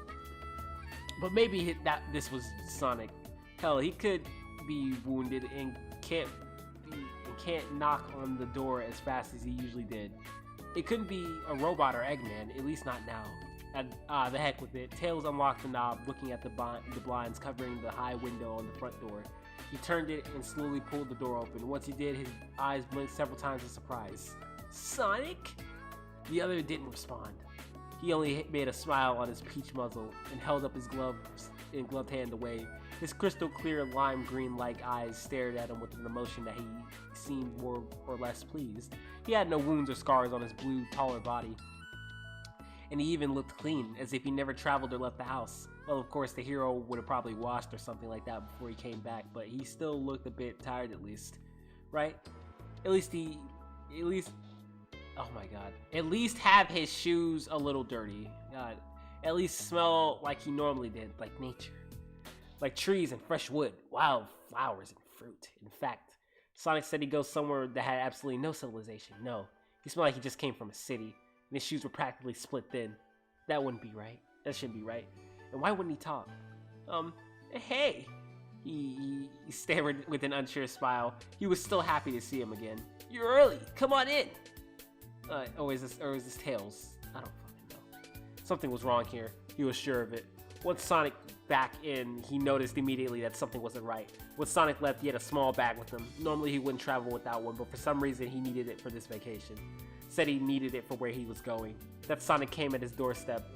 But maybe this was Sonic. Hell, he could be wounded and can't knock on the door as fast as he usually did. It couldn't be a robot or Eggman, at least not now. The heck with it. Tails unlocked the knob, looking at the blinds covering the high window on the front door. He turned it and slowly pulled the door open. Once he did, his eyes blinked several times in surprise. Sonic? The other didn't respond. He only made a smile on his peach muzzle and held up his gloved hand to wave. His crystal clear lime green-like eyes stared at him with an emotion that he seemed more or less pleased. He had no wounds or scars on his blue, taller body. And he even looked clean, as if he never traveled or left the house. Well, of course, the hero would have probably washed or something like that before he came back, but he still looked a bit tired at least. Right? At least, oh my god. At least have his shoes a little dirty. God. At least smell like he normally did, like nature. Like trees and fresh wood, wild flowers and fruit. In fact, Sonic said he'd go somewhere that had absolutely no civilization. No, he smelled like he just came from a city, and his shoes were practically split thin. That wouldn't be right. That shouldn't be right. And why wouldn't he talk? Hey! He stammered with an unsure smile. He was still happy to see him again. You're early. Come on in. Or is this Tails? I don't fucking know. Something was wrong here. He was sure of it. Once Sonic back in, he noticed immediately that something wasn't right. When Sonic left, he had a small bag with him. Normally he wouldn't travel without one, but for some reason he needed it for this vacation. Said he needed it for where he was going. That Sonic came at his doorstep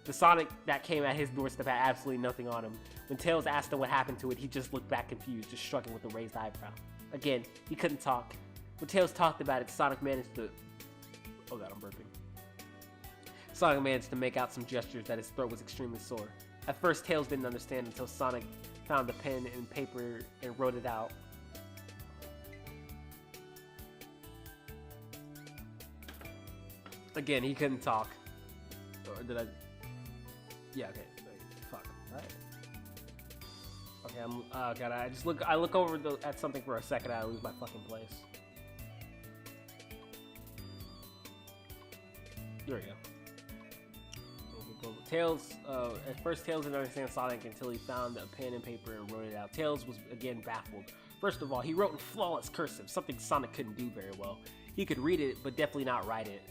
The Sonic that came at his doorstep had absolutely nothing on him. When Tails asked him what happened to it, he just looked back confused, just shrugging with a raised eyebrow. Again, he couldn't talk. When Tails talked about it, Sonic managed to... Oh god, I'm burping. Sonic managed to make out some gestures that his throat was extremely sore. At first, Tails didn't understand until Sonic found a pen and paper and wrote it out. Again, he couldn't talk. Or did I... Yeah, okay. Fuck. Alright. Okay, oh god, I look over at something for a second, I lose my fucking place. There we go. Tails, at first Tails didn't understand Sonic until he found a pen and paper and wrote it out. Tails was again baffled. First of all, he wrote in flawless cursive, something Sonic couldn't do very well. He could read it, but definitely not write it.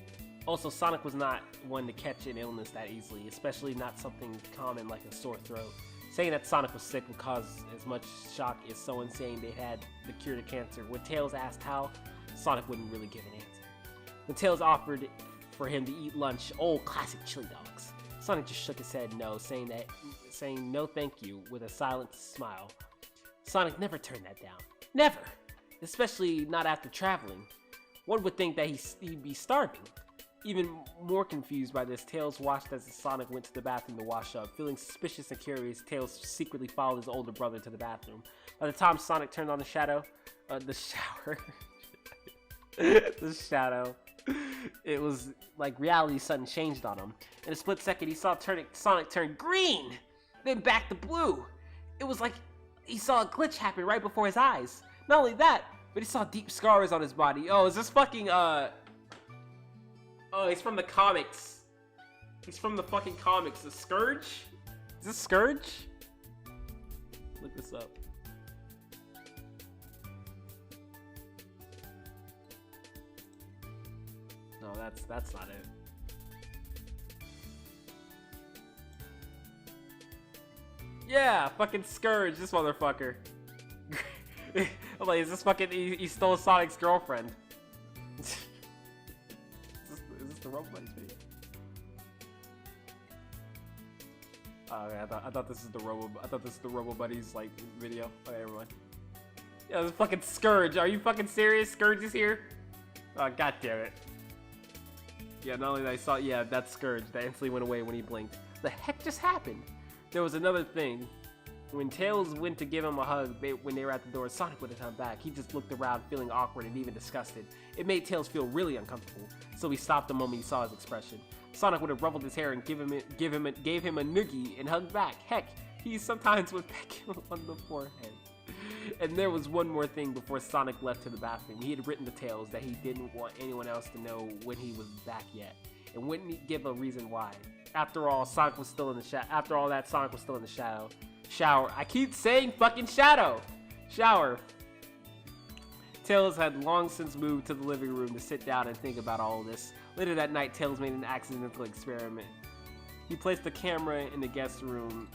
Also, Sonic was not one to catch an illness that easily, especially not something common like a sore throat. Saying that Sonic was sick would cause as much shock as someone saying they had the cure to cancer. When Tails asked how, Sonic wouldn't really give an answer. When Tails offered for him to eat lunch, old classic chili dogs, Sonic just shook his head no, saying no thank you with a silent smile. Sonic never turned that down. Never! Especially not after traveling. One would think that he'd be starving. Even more confused by this, Tails watched as Sonic went to the bathroom to wash up. Feeling suspicious and curious, Tails secretly followed his older brother to the bathroom. By the time Sonic turned on the shower, the shadow, it was like reality suddenly changed on him. In a split second, he saw Sonic turn green, then back to blue. It was like he saw a glitch happen right before his eyes. Not only that, but he saw deep scars on his body. Oh, is this fucking, Oh, he's from the comics. He's from the fucking comics. The Scourge? Is this Scourge? Look this up. No, that's not it. Yeah, fucking Scourge, this motherfucker. I'm like, is this fucking, he stole Sonic's girlfriend. Is this the Robo Buddies video? Oh, okay, I thought this is the Robo Buddies like video. Okay, never mind. Yeah, this fucking Scourge. Are you fucking serious? Scourge is here? Oh, god damn it. Yeah, not only that I saw, yeah, that Scourge that instantly went away when he blinked. The heck just happened? There was another thing. When Tails went to give him a hug when they were at the door, Sonic would have come back. He just looked around feeling awkward and even disgusted. It made Tails feel really uncomfortable, so he stopped the moment he saw his expression. Sonic would have ruffled his hair and gave him a noogie and hugged back. Heck, he sometimes would peck him on the forehead. And there was one more thing before Sonic left to the bathroom. He had written to Tails that he didn't want anyone else to know when he was back yet, and wouldn't give a reason why. After all, Sonic was still in the shadow. Shower. I keep saying fucking shadow. Shower. Tails had long since moved to the living room to sit down and think about all of this. Later that night, Tails made an accidental experiment. He placed the camera in the guest room.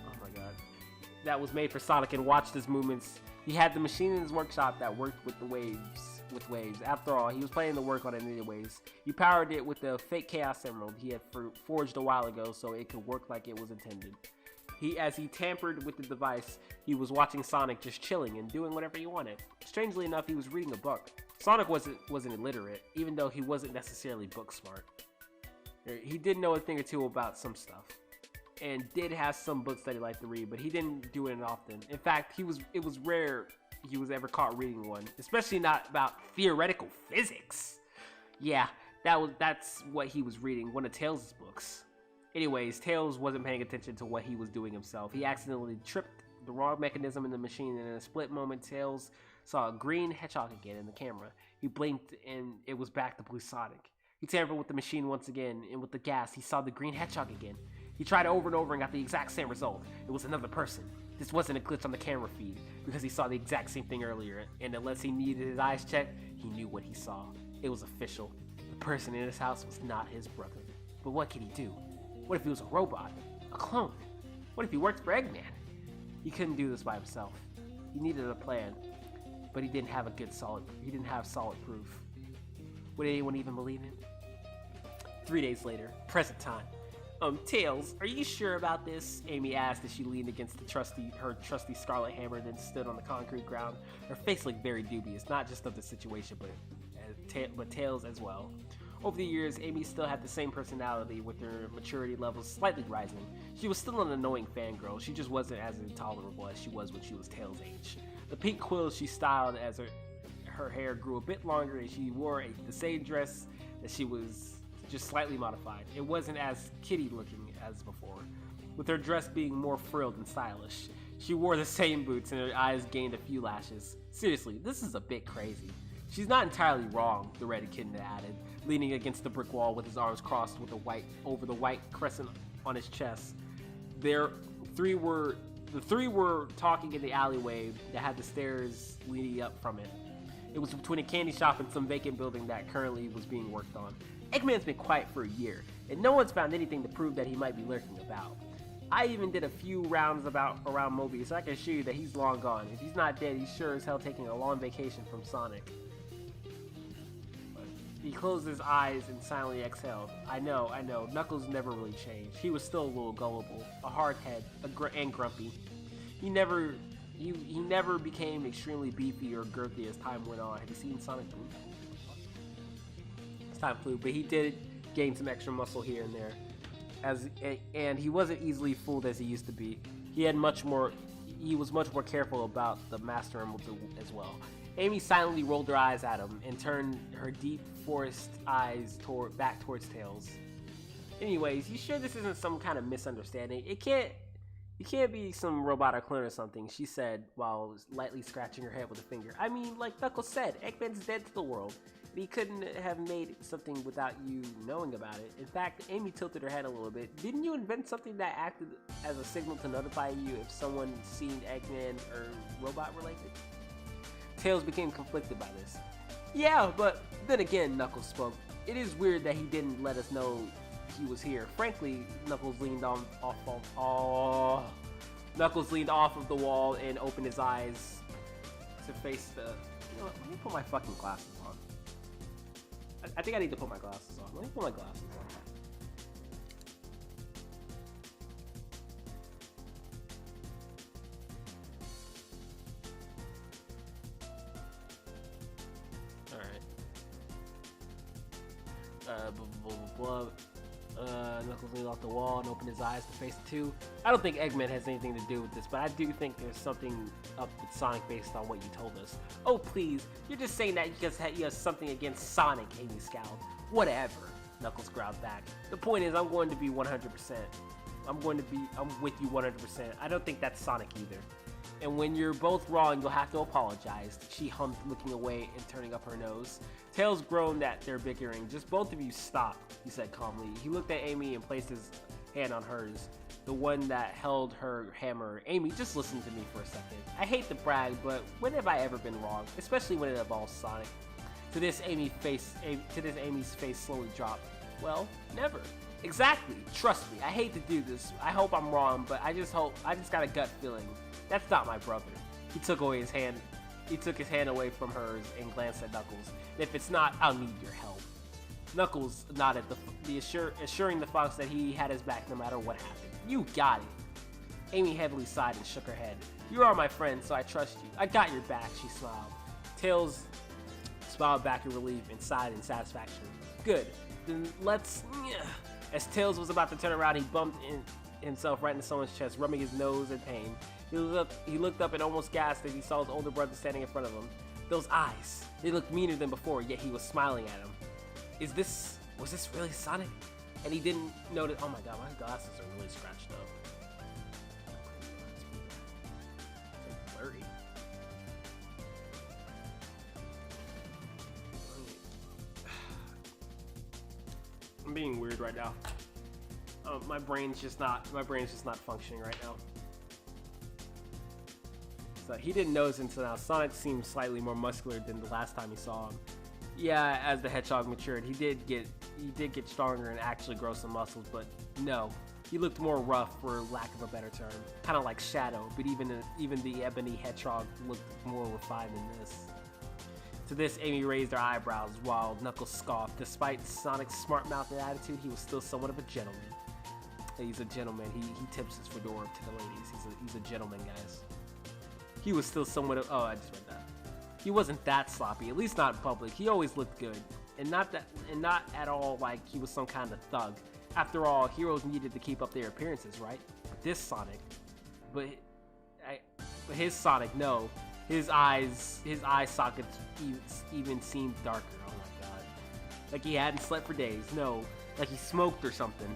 Oh my god. That was made for Sonic and watched his movements. He had the machine in his workshop that worked with the waves. After all, he was planning to work on it anyways. He powered it with the fake Chaos Emerald he had forged a while ago so it could work like it was intended. As he tampered with the device, he was watching Sonic just chilling and doing whatever he wanted. Strangely enough, he was reading a book. Sonic wasn't illiterate, even though he wasn't necessarily book smart. He did know a thing or two about some stuff, and did have some books that he liked to read, but he didn't do it often. In fact, it was rare he was ever caught reading one, especially not about theoretical physics. Yeah, that's what he was reading, one of Tails' books. Anyways, Tails wasn't paying attention to what he was doing himself. He accidentally tripped the wrong mechanism in the machine, and in a split moment, Tails saw a green hedgehog again in the camera. He blinked, and it was back to Blue Sonic. He tampered with the machine once again, and with the gas, he saw the green hedgehog again. He tried over and over and got the exact same result. It was another person. This wasn't a glitch on the camera feed, because he saw the exact same thing earlier, and unless he needed his eyes checked, he knew what he saw. It was official. The person in his house was not his brother. But what could he do? What if he was a robot? A clone? What if he worked for Eggman? He couldn't do this by himself. He needed a plan, but he didn't have solid proof. Would anyone even believe him? 3 days later, present time. Tails, are you sure about this? Amy asked as she leaned against her trusty scarlet hammer, then stood on the concrete ground. Her face looked very dubious, not just of the situation, but Tails as well. Over the years, Amy still had the same personality, with her maturity levels slightly rising. She was still an annoying fangirl. She just wasn't as intolerable as she was when she was Tails' age. The pink quills she styled as her hair grew a bit longer, and she wore the same dress that she was just slightly modified. It wasn't as kitty looking as before, with her dress being more frilled and stylish. She wore the same boots, and her eyes gained a few lashes. Seriously, this is a bit crazy. She's not entirely wrong, the red kitten added, leaning against the brick wall with his arms crossed over the white crescent on his chest. The three were talking in the alleyway that had the stairs leading up from it. It was between a candy shop and some vacant building that currently was being worked on. Eggman's been quiet for a year, and no one's found anything to prove that he might be lurking about. I even did a few rounds around Moby, so I can assure you that he's long gone. If he's not dead, he's sure as hell taking a long vacation from Sonic. He closed his eyes and silently exhaled. I know. Knuckles never really changed. He was still a little gullible, a hard head, and grumpy. He never became extremely beefy or girthy as time went on. Have you seen Sonic Boom? Time flew, but he did gain some extra muscle here and there, and he wasn't easily fooled as he used to be. He was much more careful about the Master Emerald as well. Amy silently rolled her eyes at him and turned her deep forest eyes back towards Tails. Anyways, you sure this isn't some kind of misunderstanding? It can't be some robot or clone or something, she said while lightly scratching her head with a finger. I mean, like Knuckles said, Eggman's dead to the world. He couldn't have made something without you knowing about it. In fact, Amy tilted her head a little bit. Didn't you invent something that acted as a signal to notify you if someone seen Eggman or robot related? Tails became conflicted by this. Yeah, but then again, Knuckles spoke. It is weird that he didn't let us know he was here. Frankly, Knuckles leaned off of the wall and opened his eyes to face the... You know what, let me put my fucking glasses on. I think I need to put my glasses on. Let me put my glasses on. Alright. Knuckles leaned off the wall and opened his eyes to face the two. I don't think Eggman has anything to do with this, but I do think there's something up with Sonic based on what you told us. Oh please, you're just saying that because you have something against Sonic, Amy scowled. Whatever, Knuckles growled back. The point is, I'm going to be 100%. I'm with you 100%. I don't think that's Sonic either. And when you're both wrong, you'll have to apologize, she hummed, looking away and turning up her nose. Tails groaned at their bickering. Just both of you stop, he said calmly. He looked at Amy and placed his hand on hers, the one that held her hammer. Amy, just listen to me for a second. I hate to brag, but when have I ever been wrong? Especially when it involves Sonic. To this, Amy's face slowly dropped. Well, never. Exactly. Trust me. I hate to do this. I hope I'm wrong, but I just got a gut feeling. That's not my brother. He took his hand away from hers and glanced at Knuckles. If it's not, I'll need your help. Knuckles nodded, assuring the Fox that he had his back no matter what happened. You got it. Amy heavily sighed and shook her head. You are my friend, so I trust you. I got your back, she smiled. Tails smiled back in relief and sighed in satisfaction. Good. Then let's... As Tails was about to turn around, he bumped himself right into someone's chest, rubbing his nose in pain. He looked up and almost gasped as he saw his older brother standing in front of him. Those eyes, they looked meaner than before, yet he was smiling at him. Was this really Sonic? And he didn't notice. Oh my god, my glasses are really scratched up. They're blurry. I'm being weird right now. My brain's just not functioning right now. So he didn't notice until now. Sonic seemed slightly more muscular than the last time he saw him. Yeah, as the hedgehog matured, he did get stronger and actually grow some muscles, but no, he looked more rough, for lack of a better term, kind of like Shadow. But even the ebony hedgehog looked more refined than this. To this, Amy raised her eyebrows while Knuckles scoffed. Despite Sonic's smart-mouthed attitude, he was still somewhat of a gentleman. He's a gentleman. He tips his fedora to the ladies. He's a gentleman, guys. He was still somewhat of... Oh, I just read that. He wasn't that sloppy, at least not in public. He always looked good, and not at all like he was some kind of thug. After all, heroes needed to keep up their appearances, right? But this Sonic, but his Sonic, no. His eye sockets even seemed darker. Oh my god. Like he hadn't slept for days. No. Like he smoked or something.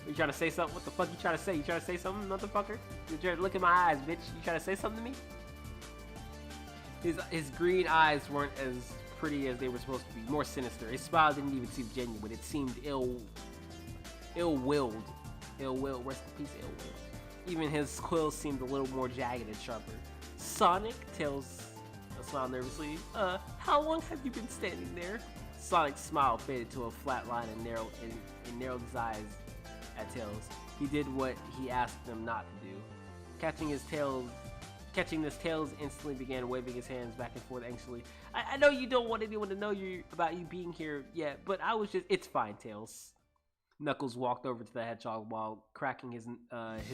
You trying to say something? What the fuck you trying to say? You trying to say something, motherfucker? You trying to look in my eyes, bitch. You trying to say something to me? His green eyes weren't as pretty as they were supposed to be. More sinister. His smile didn't even seem genuine. It seemed ill-willed. Ill-willed. Rest in peace, ill-willed. Even his quills seemed a little more jagged and sharper. Sonic? Tails smiled nervously. How long have you been standing there? Sonic's smile faded to a flat line and narrowed his eyes at Tails. He did what he asked him not to do. Catching this, Tails instantly began waving his hands back and forth anxiously. I know you don't want anyone to know about you being here yet, but I was just... It's fine, Tails. Knuckles walked over to the hedgehog while cracking his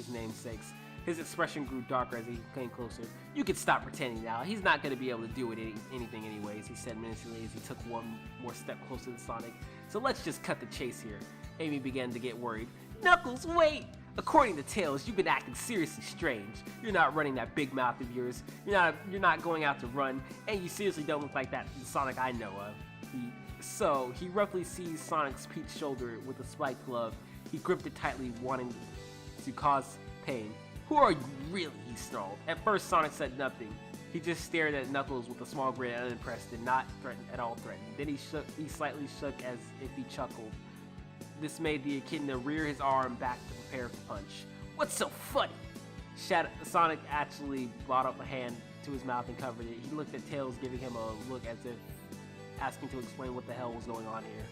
namesakes. His expression grew darker as he came closer. You can stop pretending now. He's not going to be able to do anything anyways, he said menacingly as he took one more step closer to Sonic. So let's just cut the chase here. Amy began to get worried. Knuckles, wait! According to Tails, you've been acting seriously strange. You're not running that big mouth of yours. You're not going out to run, and you seriously don't look like that Sonic I know of. He roughly seized Sonic's peach shoulder with a spiked glove. He gripped it tightly, wanting to cause pain. Who are you really? He snarled. At first, Sonic said nothing. He just stared at Knuckles with a small grin, unimpressed and not at all threatened. Then he slightly shook as if he chuckled. This made the echidna rear his arm back to prepare for punch. What's so funny? Sonic actually brought up a hand to his mouth and covered it. He looked at Tails, giving him a look as if asking to explain what the hell was going on here.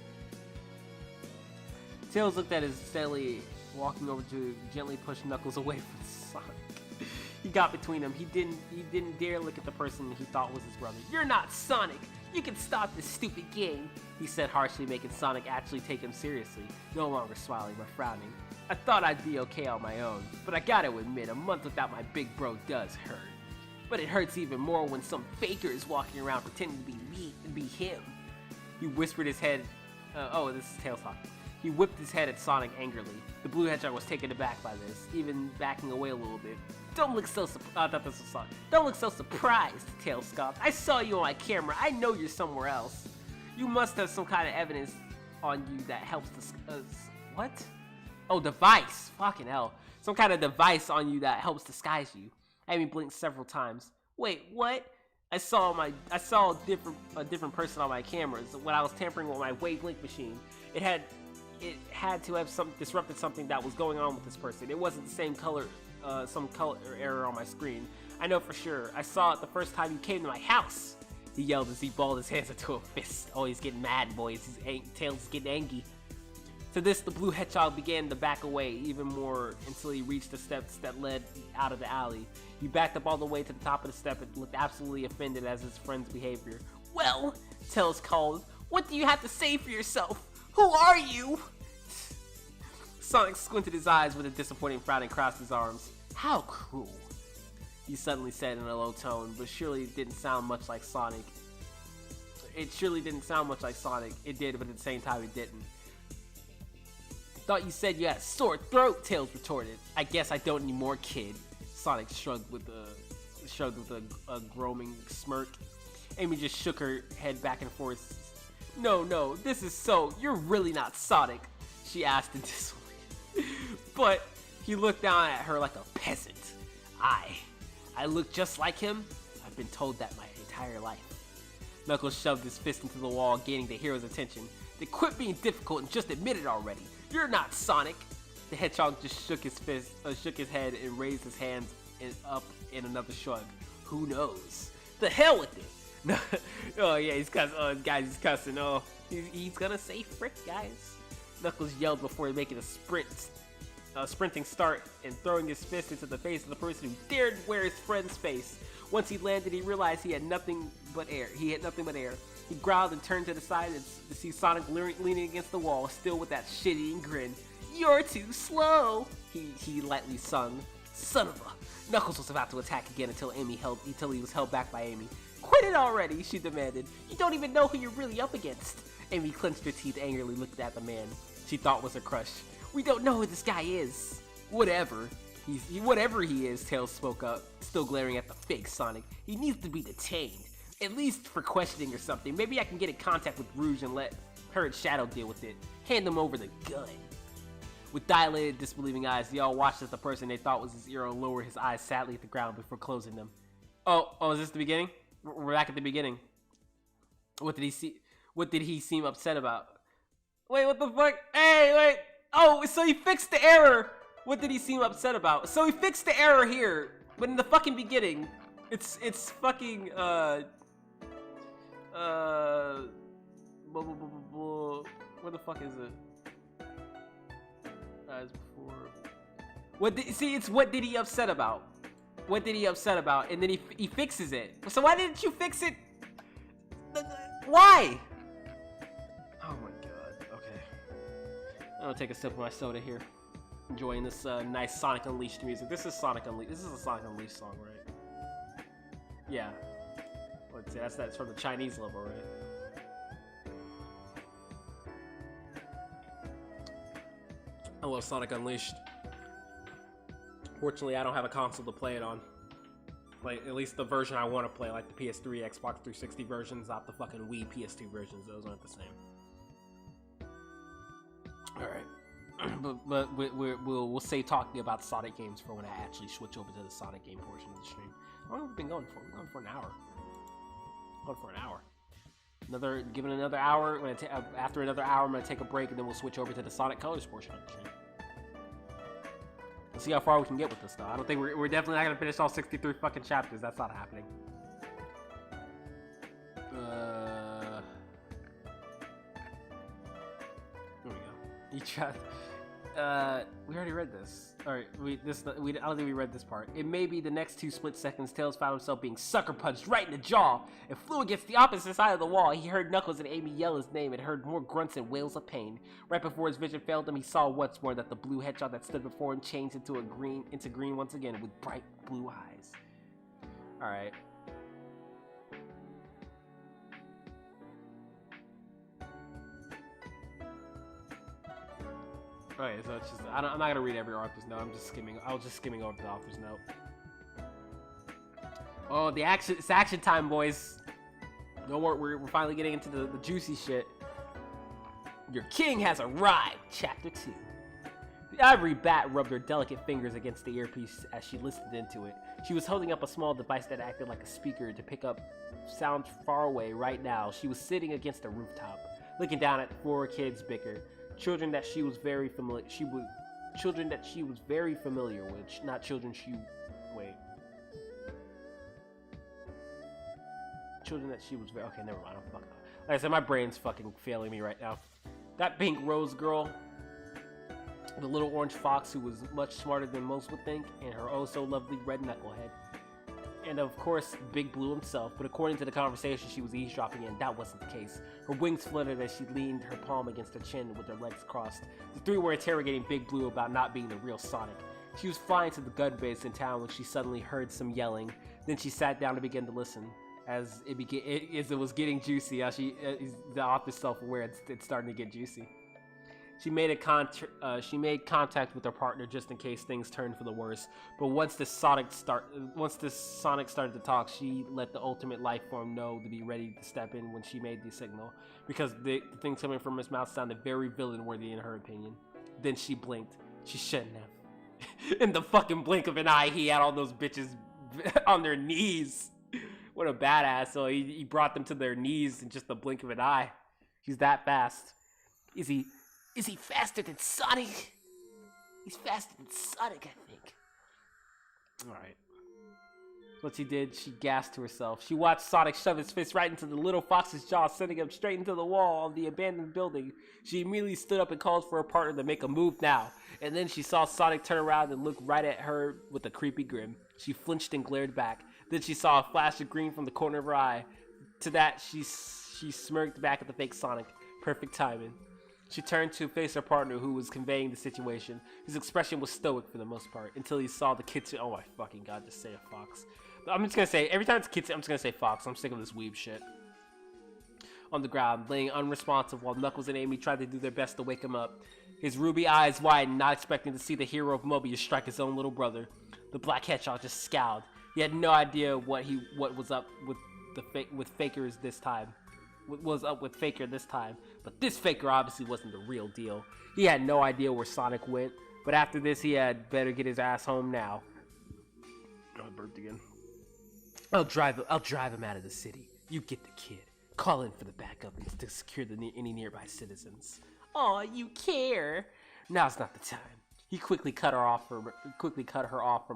Tails looked at his steadily, walking over to gently push Knuckles away from Sonic. He got between them. He didn't dare look at the person he thought was his brother. You're not Sonic! You can stop this stupid game, he said harshly, making Sonic actually take him seriously, no longer smiling but frowning. I thought I'd be okay on my own, but I gotta admit, a month without my big bro does hurt. But it hurts even more when some faker is walking around pretending to be me and be him. He whispered his head, this is Tails talking. He whipped his head at Sonic angrily. The blue hedgehog was taken aback by this, even backing away a little bit. Don't look so Don't look so surprised, Tails scoffed. I saw you on my camera. I know you're somewhere else. You must have some kind of evidence on you that helps what? Oh, device. Fucking hell. Some kind of device on you that helps disguise you. Amy blinked several times. Wait, what? I saw a different person on my cameras when I was tampering with my wavelength machine. It had to have disrupted something that was going on with this person. It wasn't the same color, some color error on my screen. I know for sure. I saw it the first time you came to my house. He yelled as he balled his hands into a fist. Oh, he's getting mad, boys. His tail's getting angry. To this, the blue hedgehog began to back away even more until he reached the steps that led out of the alley. He backed up all the way to the top of the step and looked absolutely offended at his friend's behavior. Well, Tails called, what do you have to say for yourself? Who are you? Sonic squinted his eyes with a disappointing frown and crossed his arms. How cruel, he suddenly said in a low tone, but surely it didn't sound much like Sonic. It did, but at the same time it didn't. Thought you said you had a sore throat, Tails retorted. I guess I don't anymore, kid. Sonic shrugged with a groaning smirk. Amy just shook her head back and forth. No, this is so. You're really not Sonic, she asked in disbelief. But he looked down at her like a peasant. I look just like him? I've been told that my entire life. Knuckles shoved his fist into the wall, gaining the hero's attention. Then quit being difficult and just admit it already. You're not Sonic. The hedgehog just shook his head and raised his hands up in another shrug. Who knows? The hell with it. Oh yeah, he's cussing. Oh, he's cussing. Oh, he's gonna say frick, guys. Knuckles yelled before making a sprinting start and throwing his fist into the face of the person who dared wear his friend's face. Once he landed, he realized he had nothing but air. He growled and turned to the side to see Sonic leaning against the wall, still with that shit-eating grin. You're too slow, he lightly sung. Son of a... Knuckles was about to attack again until he was held back by Amy. Quit it already, she demanded. You don't even know who you're really up against. Amy clenched her teeth angrily, looking at the man she thought was her crush. We don't know who this guy is. Whatever he is, Tails spoke up, still glaring at the fake Sonic. He needs to be detained. At least for questioning or something. Maybe I can get in contact with Rouge and let her and Shadow deal with it. Hand them over the gun. With dilated, disbelieving eyes, they all watched as the person they thought was his hero lower his eyes sadly at the ground before closing them. Oh, is this the beginning? We're back at the beginning. What did he seem upset about? Wait, what the fuck? Hey, wait. Oh, so he fixed the error. What did he seem upset about? So he fixed the error here, but in the fucking beginning, it's fucking Blah, blah, blah, blah, blah. Where the fuck is it? As before. It's what did he upset about? What did he upset about? And then he fixes it. So why didn't you fix it? Why? Oh my god. Okay. I'm gonna take a sip of my soda here. Enjoying this nice Sonic Unleashed music. This is Sonic Unleashed. This is a Sonic Unleashed song, right? Yeah. Let's see. That's from the Chinese level, right? I love Sonic Unleashed. Fortunately, I don't have a console to play it on. Like, at least the version I want to play, like the PS3, Xbox 360 versions, not the fucking Wii PS2 versions. Those aren't the same. Alright. but we'll save talking about Sonic games for when I actually switch over to the Sonic game portion of the stream. How long have we been going for? We're going for an hour. Going for an hour. Give it another hour. After another hour, I'm gonna take a break, and then we'll switch over to the Sonic Colors portion of the stream. Let's see how far we can get with this, though. I don't think we're definitely not gonna finish all 63 fucking chapters. That's not happening. Here we go. You tried. We already read this. Alright, I don't think we read this part. It may be the next 2 split seconds, Tails found himself being sucker punched right in the jaw and flew against the opposite side of the wall. He heard Knuckles and Amy yell his name and heard more grunts and wails of pain. Right before his vision failed him, he saw once more that the blue hedgehog that stood before him changed into green once again with bright blue eyes. Alright. Okay, so it's just I'm not gonna read every author's note. I was just skimming over the author's note. Oh, it's action time, boys. No more. We're finally getting into the juicy shit. Your king has arrived. Chapter 2. The ivory bat rubbed her delicate fingers against the earpiece as she listened into it. She was holding up a small device that acted like a speaker to pick up sounds far away. Right now, she was sitting against a rooftop, looking down at 4 kids bicker. Children that she was very familiar. Children that she was very familiar with, not children she. Wait. Children that she was very. Okay, never mind. I'm fucking. Like I said, my brain's fucking failing me right now. That pink rose girl, the little orange fox who was much smarter than most would think, and her oh so lovely red knucklehead. And of course, Big Blue himself, but according to the conversation she was eavesdropping in, that wasn't the case. Her wings fluttered as she leaned her palm against her chin with her legs crossed. The 3 were interrogating Big Blue about not being the real Sonic. She was flying to the gun base in town when she suddenly heard some yelling. Then she sat down to begin to listen. As it was getting juicy, the author's self-aware, it's starting to get juicy. She made contact with her partner just in case things turned for the worse. But once this Sonic started to talk, she let the ultimate life form know to be ready to step in when she made the signal, because the things coming from his mouth sounded very villain-worthy in her opinion. Then she blinked. She shouldn't have. In the fucking blink of an eye, he had all those bitches on their knees. What a badass! So he brought them to their knees in just the blink of an eye. He's that fast. Is he faster than Sonic? He's faster than Sonic, I think. Alright. What she did, she gasped to herself. She watched Sonic shove his fist right into the little fox's jaw, sending him straight into the wall of the abandoned building. She immediately stood up and called for her partner to make a move now. And then she saw Sonic turn around and look right at her with a creepy grin. She flinched and glared back. Then she saw a flash of green from the corner of her eye. To that, she smirked back at the fake Sonic. Perfect timing. She turned to face her partner, who was conveying the situation. His expression was stoic for the most part, until he saw the kid. Oh my fucking god, just say a fox. I'm just gonna say, every time it's kids, I'm just gonna say fox. I'm sick of this weeb shit. On the ground, laying unresponsive while Knuckles and Amy tried to do their best to wake him up. His ruby eyes widened, not expecting to see the hero of Mobius strike his own little brother. The black hedgehog just scowled. He had no idea what was up with Faker this time. But this Faker obviously wasn't the real deal. He had no idea where Sonic went, but after this he had better get his ass home now. Oh, I burped again. I'll drive him out of the city. You get the kid. Call in for the backup and to secure any nearby citizens. Aw, you care. Now's not the time. He quickly cut her off from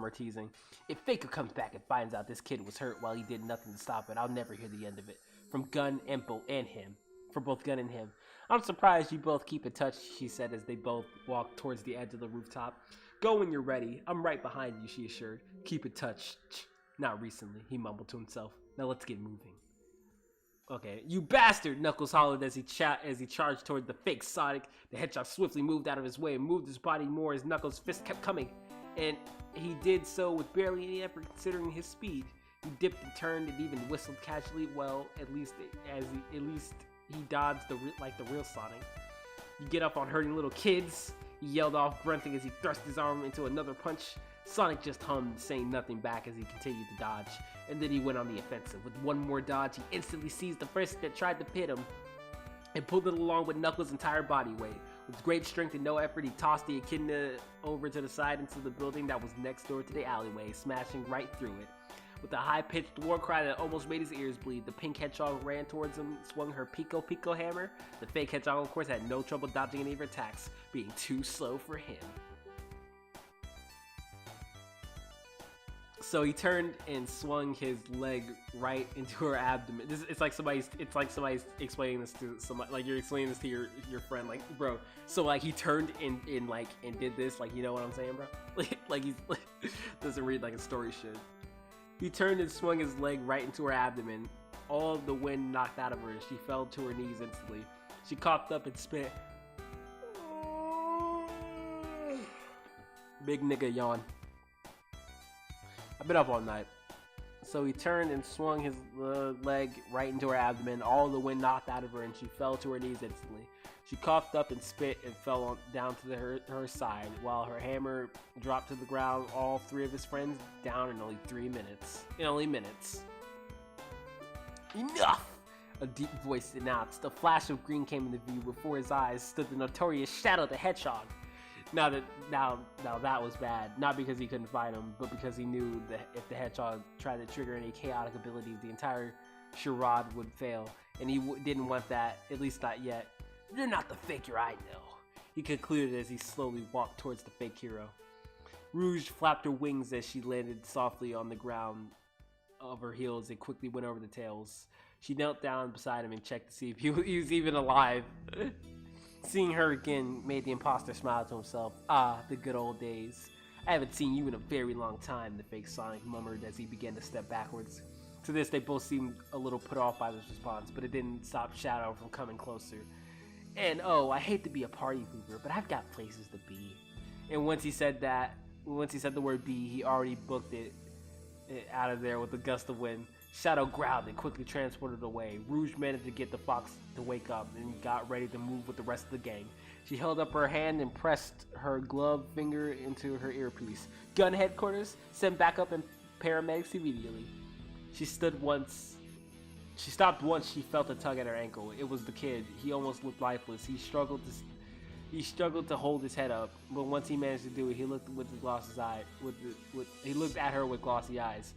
her teasing. If Faker comes back and finds out this kid was hurt while he did nothing to stop it, I'll never hear the end of it. from Gun and him. For both Gun and him. I'm surprised you both keep in touch, she said as they both walked towards the edge of the rooftop. Go when you're ready. I'm right behind you, she assured. Keep in touch. Not recently, he mumbled to himself. Now let's get moving. Okay, you bastard! Knuckles hollered as he charged toward the fake Sonic. The Hedgehog swiftly moved out of his way and moved his body more as Knuckles' fist kept coming. And he did so with barely any effort considering his speed. He dipped and turned and even whistled casually. Well, at least he dodged like the real Sonic. You get up on hurting little kids, he yelled off, grunting as he thrust his arm into another punch. Sonic just hummed, saying nothing back as he continued to dodge, and then he went on the offensive. With one more dodge, he instantly seized the fist that tried to pit him and pulled it along with Knuckles' entire body weight. With great strength and no effort, he tossed the echidna over to the side into the building that was next door to the alleyway, smashing right through it. With a high-pitched war cry that almost made his ears bleed, the pink hedgehog ran towards him, swung her Pico Pico hammer. The fake hedgehog, of course, had no trouble dodging any of her attacks, being too slow for him. So he turned and swung his leg right into her abdomen. It's like somebody's explaining this to somebody, like you're explaining this to your friend, like, bro. So like he turned and did this, like, you know what I'm saying, bro? Like he's doesn't read like a story should. He turned and swung his leg right into her abdomen. All of the wind knocked out of her. She fell to her knees instantly. She coughed up and spit. Big nigga yawn. I've been up all night. So he turned and swung his leg right into her abdomen. All the wind knocked out of her and she fell to her knees instantly. She coughed up and spit and fell down to her side while her hammer dropped to the ground. All three of his friends down in only 3 minutes. Enough! A deep voice announced. A flash of green came into view. Before his eyes stood the notorious Shadow the Hedgehog. Now that was bad. Not because he couldn't fight him, but because he knew that if the Hedgehog tried to trigger any chaotic abilities, the entire charade would fail. And he didn't want that, at least not yet. You're not the figure I know, he concluded as he slowly walked towards the fake hero. Rouge flapped her wings as she landed softly on the ground of her heels and quickly went over the tails. She knelt down beside him and checked to see if he was even alive. Seeing her again made the imposter smile to himself. Ah, the good old days. I haven't seen you in a very long time, the fake Sonic murmured as he began to step backwards. To this, they both seemed a little put off by this response, but it didn't stop Shadow from coming closer. And oh, I hate to be a party pooper, but I've got places to be. And once he said the word be, he already booked it out of there with a gust of wind. Shadow growled and quickly transported away. Rouge managed to get the fox to wake up and got ready to move with the rest of the gang. She held up her hand and pressed her gloved finger into her earpiece. Gun headquarters, send backup and paramedics immediately. She stopped once she felt a tug at her ankle. It was the kid. He almost looked lifeless. He struggled to hold his head up, but once he managed to do it, he looked he looked at her with glossy eyes.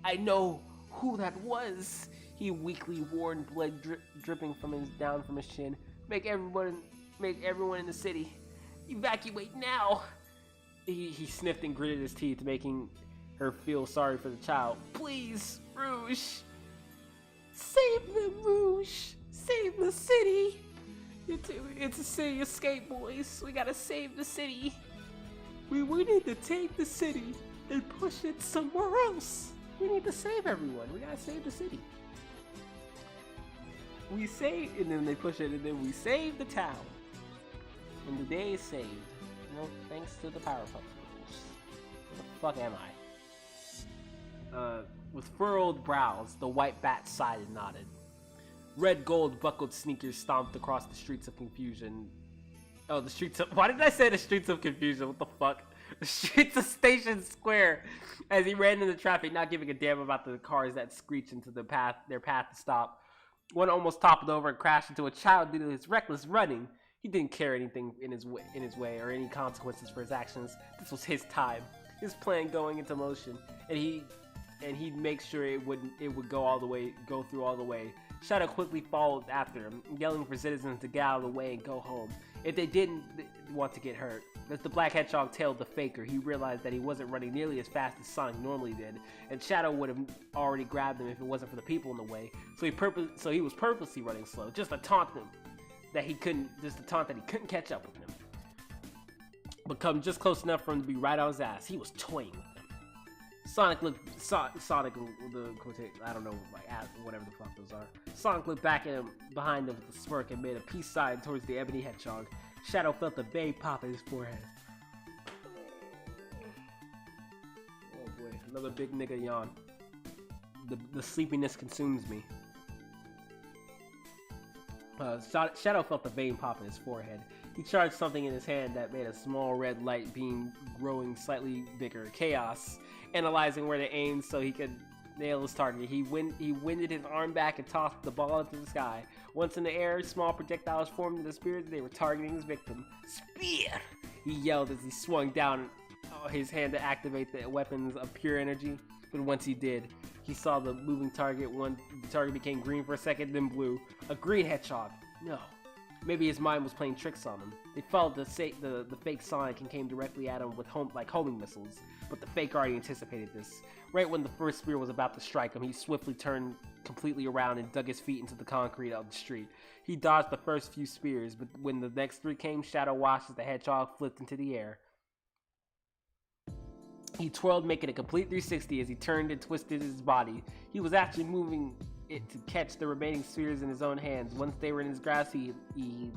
I know who that was. He weakly warned, blood dripping down from his chin. Make everyone in the city evacuate now. He sniffed and gritted his teeth, making her feel sorry for the child. Please, Rouge. Save them, Rouge! Save the city! It's a city escape, boys. We gotta save the city. We need to take the city and push it somewhere else. We need to save everyone. We gotta save the city. And then they push it, and then we save the town. And the day is saved. Well, thanks to the Powerpuff Girls. Where the fuck am I? With furrowed brows, the white bat sighed and nodded. Red gold buckled sneakers stomped across the streets of confusion. Oh, why did I say the streets of confusion? What the fuck? The streets of Station Square. As he ran into traffic, not giving a damn about the cars that screeched into their path to stop. One almost toppled over and crashed into a child due to his reckless running. He didn't care anything in his way or any consequences for his actions. This was his time, his plan going into motion, and he'd make sure it would go through all the way. Shadow quickly followed after him, yelling for citizens to get out of the way and go home. if they didn't want to get hurt. As the Black Hedgehog tailed the Faker, he realized that he wasn't running nearly as fast as Sonic normally did, and Shadow would have already grabbed him if it wasn't for the people in the way. So he was purposely running slow, just to taunt them that he couldn't catch up with him. But come just close enough for him to be right on his ass. He was toying with them. Sonic, I don't know, like, whatever the fuck those are. Sonic looked back at him behind him with a smirk and made a peace sign towards the Ebony Hedgehog. Shadow felt the babe pop in his forehead. Oh boy, another big nigga yawn. The sleepiness consumes me. Shadow felt the vein pop in his forehead. He charged something in his hand that made a small red light beam growing slightly bigger. Chaos, analyzing where to aim so he could nail his target. He winded his arm back and tossed the ball into the sky. Once in the air, small projectiles formed into spears. They were targeting his victim. Spear! He yelled as he swung down his hand to activate the weapons of pure energy. But once he did, he saw the moving target. The target became green for a second, then blue. A green hedgehog. No. Maybe his mind was playing tricks on him. They followed the fake Sonic and came directly at him with homing missiles. But the fake already anticipated this. Right when the first spear was about to strike him, he swiftly turned completely around and dug his feet into the concrete of the street. He dodged the first few spears, but when the next three came, Shadow watched as the hedgehog flipped into the air. He twirled, making a complete 360 as he turned and twisted his body. He was actually moving it to catch the remaining spheres in his own hands. Once they were in his grasp, he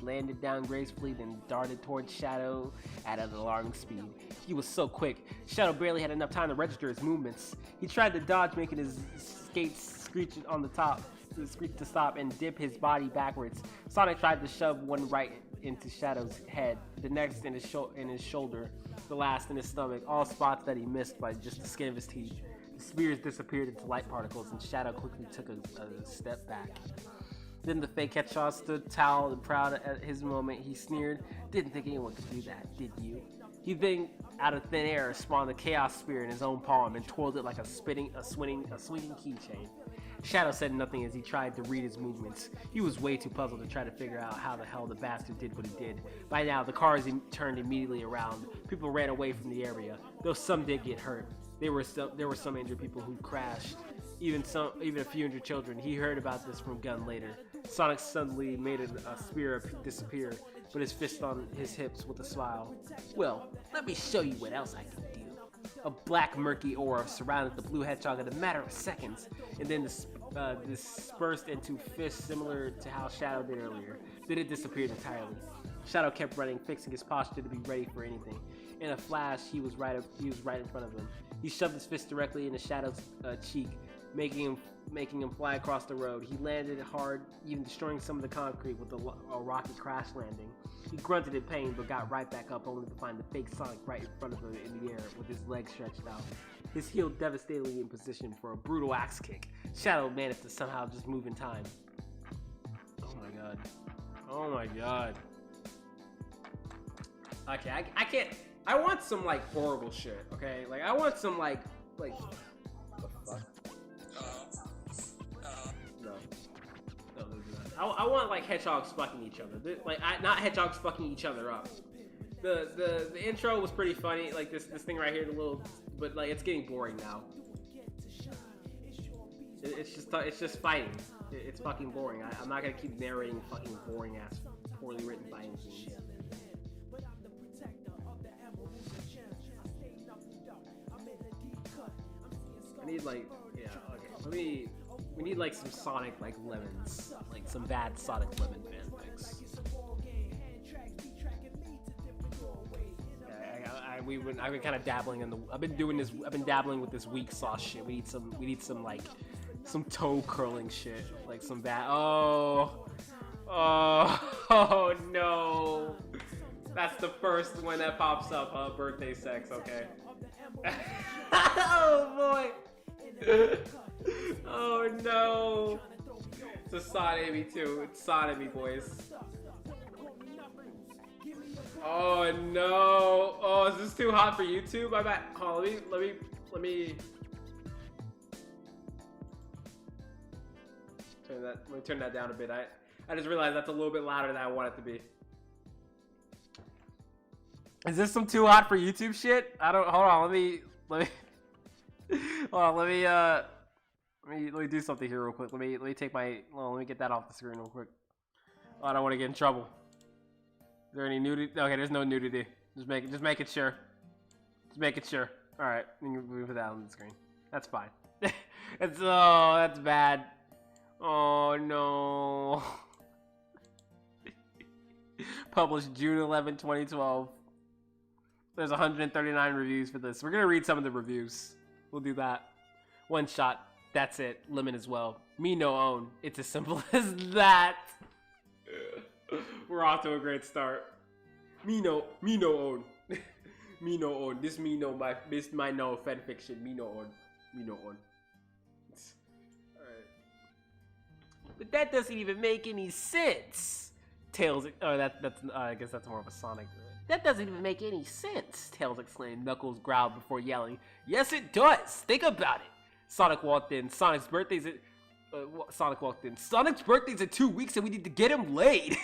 landed down gracefully, then darted towards Shadow at an alarming speed. He was so quick, Shadow barely had enough time to register his movements. He tried to dodge, making his skates screech on the top, to stop and dip his body backwards. Sonic tried to shove one right into Shadow's head, the next in his shoulder, the last in his stomach, all spots that he missed by just the skin of his teeth. The spears disappeared into light particles, and Shadow quickly took a step back. Then the fake hedgehog stood tall and proud at his moment. He sneered. Didn't think anyone could do that, did you? He then, out of thin air, spawned a chaos spear in his own palm and twirled it like a swinging keychain. Shadow said nothing as he tried to read his movements. He was way too puzzled to try to figure out how the hell the bastard did what he did. By now, the cars turned immediately around. People ran away from the area, though some did get hurt. There were some injured people who crashed, even a few injured children. He heard about this from Gun later. Sonic suddenly made a spear disappear, put his fist on his hips with a smile. Well, let me show you what else I can do. A black murky aura surrounded the blue hedgehog in a matter of seconds, and then dispersed into fists similar to how Shadow did earlier. Then it disappeared entirely. Shadow kept running, fixing his posture to be ready for anything. In a flash, he was right in front of him. He shoved his fist directly into Shadow's cheek, making him fly across the road. He landed hard, even destroying some of the concrete with a rocket crash landing. He grunted in pain, but got right back up, only to find the fake Sonic right in front of him in the air, with his legs stretched out. His heel devastatingly in position for a brutal axe kick. Shadow managed to somehow just move in time. Oh my god. Oh my god. Okay, I can't. I want some, like, horrible shit, okay? Like, I want some, like, what the fuck? No. No, I want, like, hedgehogs fucking each other. Like, not hedgehogs fucking each other up. The intro was pretty funny, like, this thing right here, but, like, it's getting boring now. It's just fighting. It's fucking boring. I'm not gonna keep narrating fucking boring-ass, poorly written fighting scenes. I need, like, yeah, okay. We need, like, some Sonic, like, lemons. Like, some bad Sonic lemon fanfics. Yeah, I've been kind of dabbling in I've been dabbling with this weak sauce shit. We need some, like, some toe curling shit. Like, some bad, oh no. That's the first one that pops up, huh? Birthday sex, okay. Oh boy. Oh no. It's a sodomy too. It's sodomy, boys. Oh no. Oh, is this too hot for YouTube? I bet. Oh, let me turn that down a bit. I just realized that's a little bit louder than I want it to be. Is this some too hot for YouTube shit? I don't. Hold on. Let me. Hold on. Let me do something here real quick. Let me take my. Well, let me get that off the screen real quick. Oh, I don't want to get in trouble. Is there any nudity? Okay, there's no nudity. Just make it sure. Just make it sure. All right, you can move that on the screen. That's fine. That's bad. Oh no. Published June 11, 2012. There's 139 reviews for this. We're gonna read some of the reviews. We'll do that. One shot. That's it. Limit as well. Me no own. It's as simple as that. We're off to a great start. Me no own. Me no own. This my no fanfiction. Me no own. Me no own. Alright. But that doesn't even make any sense. Tails. Oh, that's. I guess that's more of a Sonic. That doesn't even make any sense. Tails exclaimed. Knuckles growled before yelling. Yes, it does. Think about it. Sonic walked in. Sonic's birthday's at. Sonic walked in. Sonic's birthday's in 2 weeks, and we need to get him laid.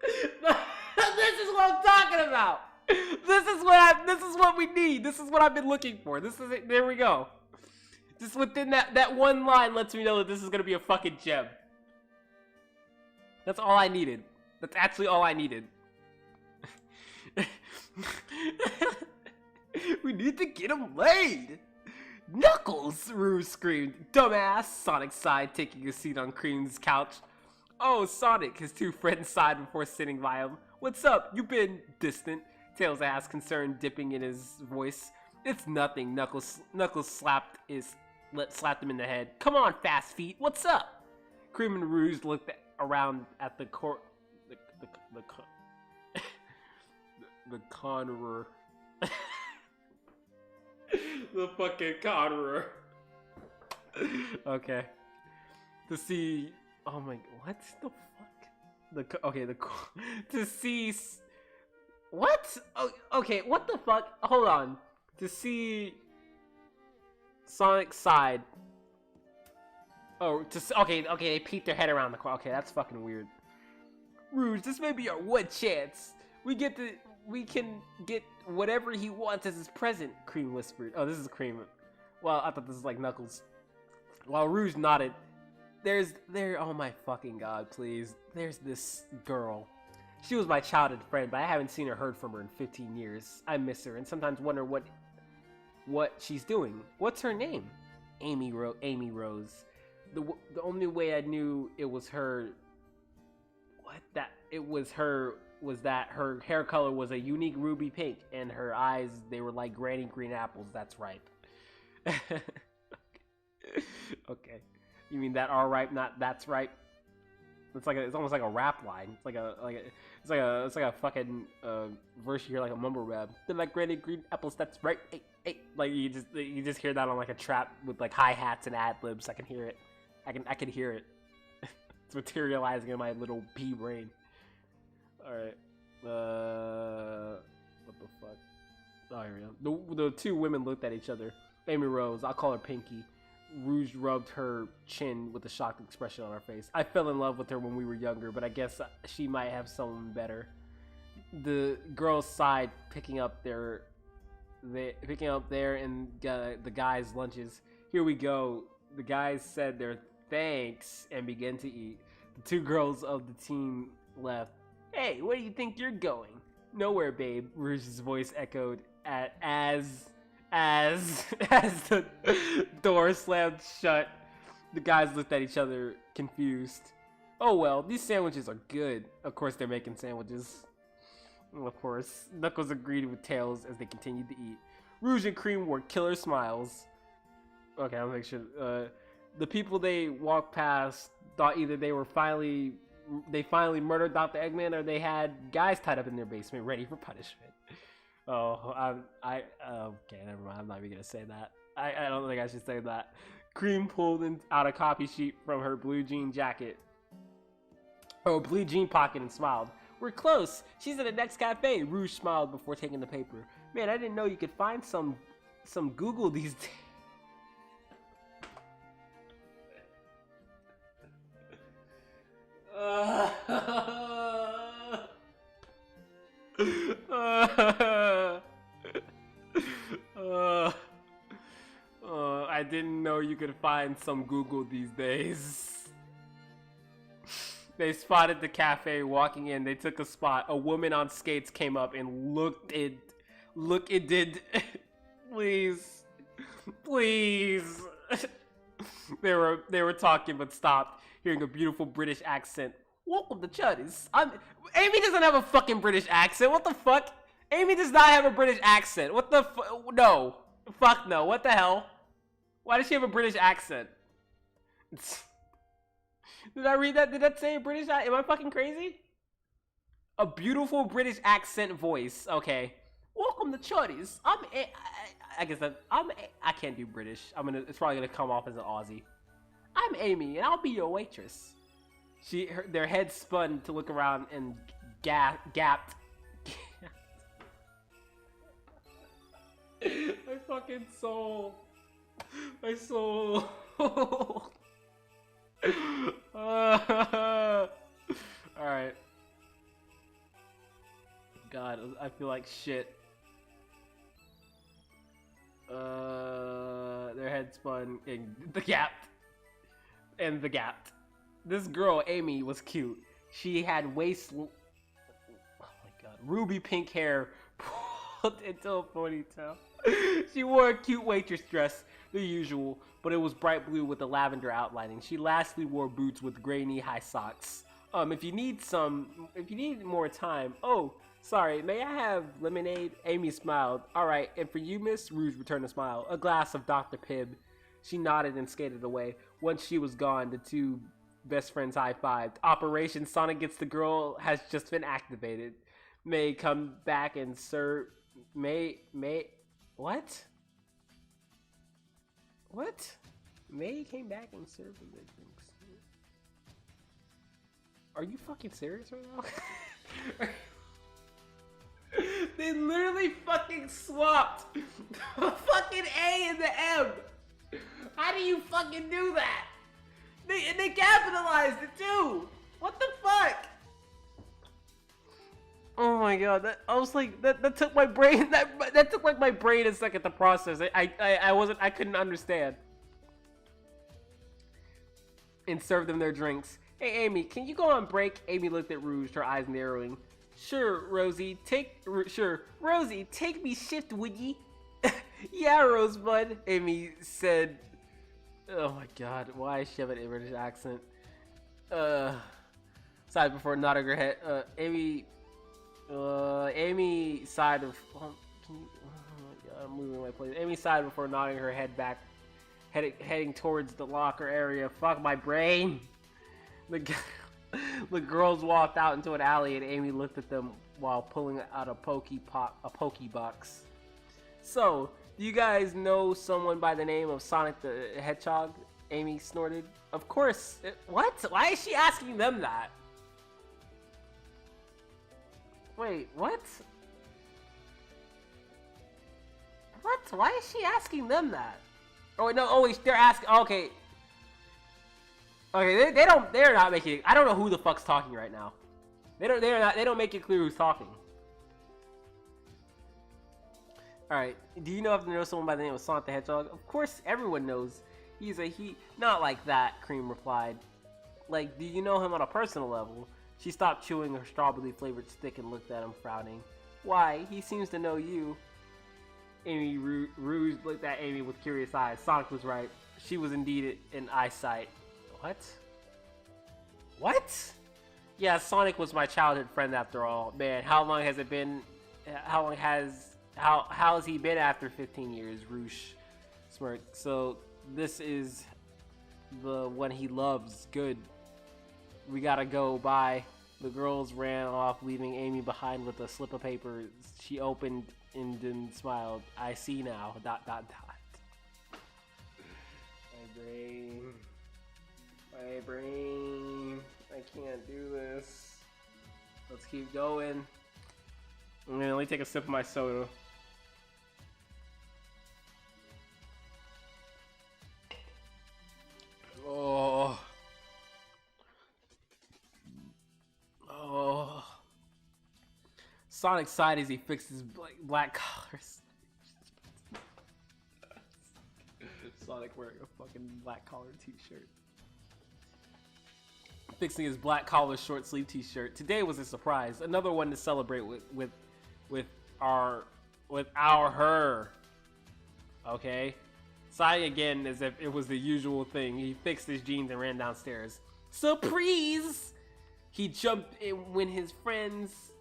This is what I'm talking about. This is what we need. This is what I've been looking for. This is it. There we go. Just within that one line lets me know that this is gonna be a fucking gem. That's all I needed. That's actually all I needed. We need to get him laid. Knuckles! Rouge screamed. Dumbass! Sonic sighed, taking a seat on Cream's couch. Oh, Sonic! His two friends sighed before sitting by him. What's up? You've been distant. Tails asked, concern dipping in his voice. It's nothing. Knuckles slapped him in the head. Come on, Fast Feet. What's up? Cream and Rouge looked around at the conjurer. The fucking conjurer. Okay. To see. Oh my. What the fuck? To see. What? Oh, okay. What the fuck? Hold on. To see Sonic's side. Oh, okay. They peeked their head around the corner. Okay, that's fucking weird. Rouge, this may be our one chance. We can get whatever he wants as his present, Cream whispered. Oh, this is Cream. Well, I thought this was like Knuckles. While Rouge nodded, oh my fucking god, please. There's this girl. She was my childhood friend, but I haven't seen or heard from her in 15 years. I miss her and sometimes wonder what she's doing. What's her name? Amy Rose. The only way I knew it was her was that her hair color was a unique ruby pink, and her eyes, they were like granny green apples. That's right. Okay, you mean that are ripe, not that's right? It's almost like a rap line. It's like a fucking verse you hear, like a mumble rap. They're like granny green apples. That's right. Hey, hey. Like you just hear that on like a trap with like hi hats and ad libs. I can hear it. I can hear it. It's materializing in my little pea brain. Alright. What the fuck? Oh, here we go. The two women looked at each other. Amy Rose, I'll call her Pinky. Rouge rubbed her chin with a shocked expression on her face. I fell in love with her when we were younger, but I guess she might have someone better. The girls sighed, picking up their and the guys' lunches. Here we go. The guys said their thanks and began to eat. The two girls of the team left. Hey, where do you think you're going? Nowhere, babe. Rouge's voice echoed as the door slammed shut. The guys looked at each other, confused. Oh well, these sandwiches are good. Of course they're making sandwiches. Of course. Knuckles agreed with Tails as they continued to eat. Rouge and Cream wore killer smiles. Okay, I'll make sure. The people they walked past thought either they finally murdered Dr. Eggman, or they had guys tied up in their basement ready for punishment. Oh, okay, never mind. I'm not even gonna say that. I don't think I should say that. Cream pulled out a copy sheet from her blue jean jacket. Oh, blue jean pocket and smiled. We're close. She's at the next cafe. Rouge smiled before taking the paper. Man, I didn't know you could find some Google these days. I didn't know you could find some Google these days. They spotted the cafe walking in. They took a spot. A woman on skates came up and looked it. Look, it did. Please. Please. They were talking but stopped, hearing a beautiful British accent. Welcome to Chuddies. Amy doesn't have a fucking British accent. What the fuck? Amy does not have a British accent. What the no. Fuck no. What the hell? Why does she have a British accent? Did I read that? Did that say British? Am I fucking crazy? A beautiful British accent voice. Okay. Welcome to Chuddies. I guess I can't do British. It's probably gonna come off as an Aussie. I'm Amy, and I'll be your waitress. Their heads spun to look around and gapped. My fucking soul. My soul. Alright. God, I feel like shit. Their head spun and the gapped. This girl, Amy, was cute. She had oh my god, ruby pink hair pulled into a ponytail. She wore a cute waitress dress, the usual, but it was bright blue with a lavender outlining. She lastly wore boots with gray knee-high socks. If you need more time, oh, sorry, may I have lemonade? Amy smiled. Alright, and for you, miss? Rouge returned a smile. A glass of Dr. Pibb. She nodded and skated away. Once she was gone, the two best friends high-fived. Operation Sonic Gets the Girl has just been activated. May come back and serve... What? What? May came back and served them their drinks. Are you fucking serious right now? They literally fucking swapped the fucking A and the M. How do you fucking do that? They capitalized it too. What the fuck? Oh my god, I was like, that took my brain, that took like my brain a second to process. I couldn't understand. And served them their drinks. Hey Amy, can you go on break? Amy looked at Rouge, her eyes narrowing. Sure, Rosie, take me shift, would ye? Yeah, Rosebud, Amy said. Oh my god, why is she have an British accent? Sighed before nodding her head. Amy sighed of. Oh my god, I'm moving my place. Amy sighed before nodding her head back, heading towards the locker area. Fuck my brain. The girls walked out into an alley, and Amy looked at them while pulling out a Pokebox. So, do you guys know someone by the name of Sonic the Hedgehog? Amy snorted. Of course. What? Why is she asking them that? Wait, what? What? Why is she asking them that? Oh no! Oh wait, they're asking. Okay. Okay, they're not making it. I don't know who the fuck's talking right now. They don't make it clear who's talking. Alright, do you know someone by the name of Sonic the Hedgehog? Of course everyone knows. Not like that, Cream replied. Like, do you know him on a personal level? She stopped chewing her strawberry flavored stick and looked at him, frowning. Why, he seems to know you. Amy Rouge looked at Amy with curious eyes. Sonic was right. She was indeed in eyesight. What? What? Yeah, Sonic was my childhood friend after all. Man, how long has it been? How has he been after 15 years? Rouge smirked. So this is the one he loves. Good. We gotta go. Bye. The girls ran off, leaving Amy behind with a slip of paper. She opened and then smiled. I see now. ... My brain. My brain. I can't do this. Let's keep going. I'm gonna only take a sip of my soda. Oh. Oh. Sonic sighed as he fixed his black collars. Sonic wearing a fucking black collar t-shirt. Fixing his black collar short sleeve t-shirt. Today was a surprise. Another one to celebrate with our her. Okay? Sighing again as if it was the usual thing. He fixed his jeans and ran downstairs. Surprise! He jumped in when his friends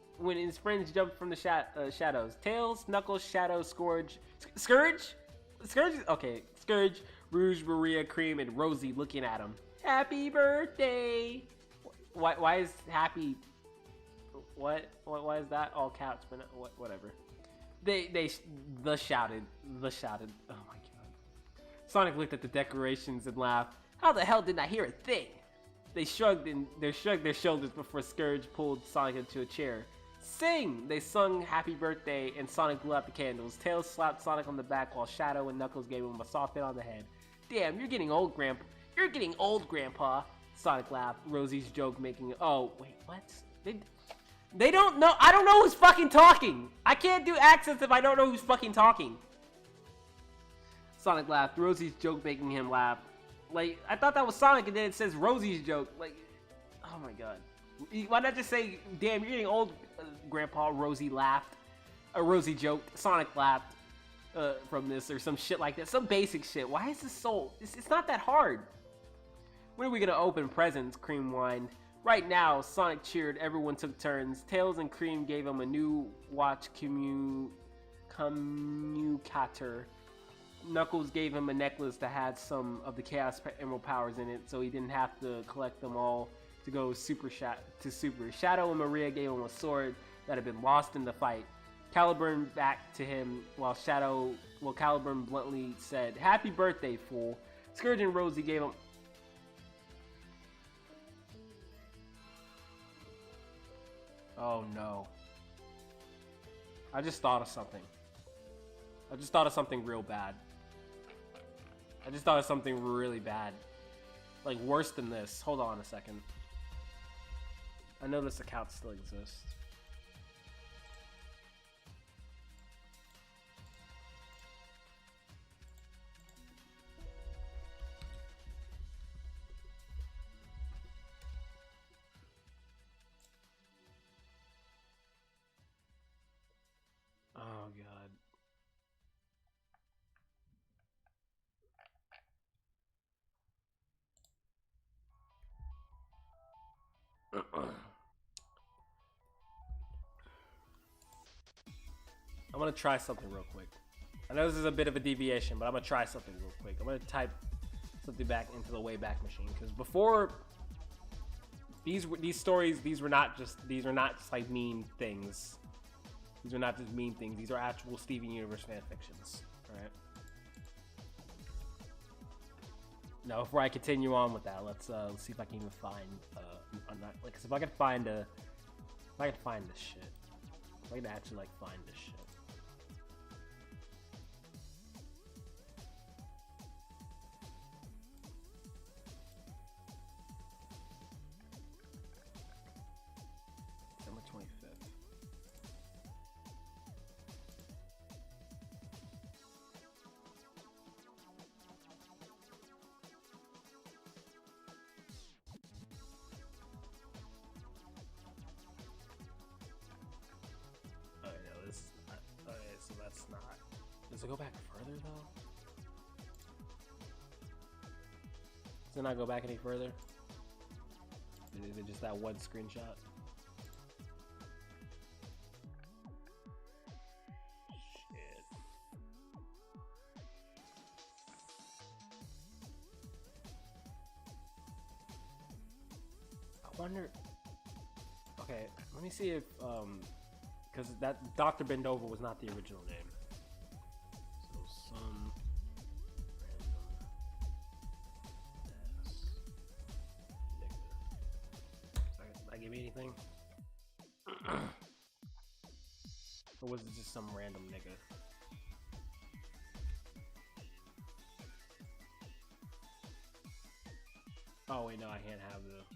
jumped from the shadows. Tails, Knuckles, Shadow, Scourge, okay, Scourge, Rouge, Maria, Cream, and Rosie looking at him. Happy birthday! Why is happy? Why is that all caps? But whatever. They shouted. Oh my god. Sonic looked at the decorations and laughed. How the hell didn't I hear a thing? They shrugged their shoulders before Scourge pulled Sonic into a chair. Sing! They sung Happy Birthday, and Sonic blew out the candles. Tails slapped Sonic on the back while Shadow and Knuckles gave him a soft hit on the head. Damn, you're getting old, Grandpa. You're getting old, Grandpa. Sonic laughed. Rosie's joke making it. Oh, wait, what? They don't know. I don't know who's fucking talking. I can't do accents if I don't know who's fucking talking. Sonic laughed. Rosie's joke making him laugh. Like, I thought that was Sonic, and then it says Rosie's joke. Like, oh my god. Why not just say, damn, you're getting old, Grandpa? Rosie laughed. Rosie joked. Sonic laughed from this, or some shit like that. Some basic shit. Why is this so... It's not that hard. When are we gonna open presents? Cream whined. Right now, Sonic cheered. Everyone took turns. Tails and Cream gave him a new watch communicator. Knuckles gave him a necklace that had some of the Chaos Emerald powers in it, so he didn't have to collect them all to go super. Shadow and Maria gave him a sword that had been lost in the fight. Caliburn back to him while Caliburn bluntly said, "Happy birthday, fool." Scourge and Rosie gave him... Oh no. I just thought of something. I just thought of something real bad. I just thought of something really bad. Like, worse than this. Hold on a second. I know this account still exists. Oh, God. I'm gonna try something real quick. I know this is a bit of a deviation, but I'm gonna try something real quick. I'm gonna type something back into the Wayback Machine, because before these stories, these are not just like mean things. These are not just mean things. These are actual Steven Universe fanfictions. All right. Now, before I continue on with that, let's see if I can even find if I can find this shit. If I can actually like find this shit. December 25th. So that's not... Does it go back further, though? Does it not go back any further? Is it just that one screenshot? Shit. I wonder... Okay, let me see if... because that Dr. Bendover was not the original name. So some random nigga. Did I give me anything? Or was it just some random nigga? Oh wait, no, I can't have the...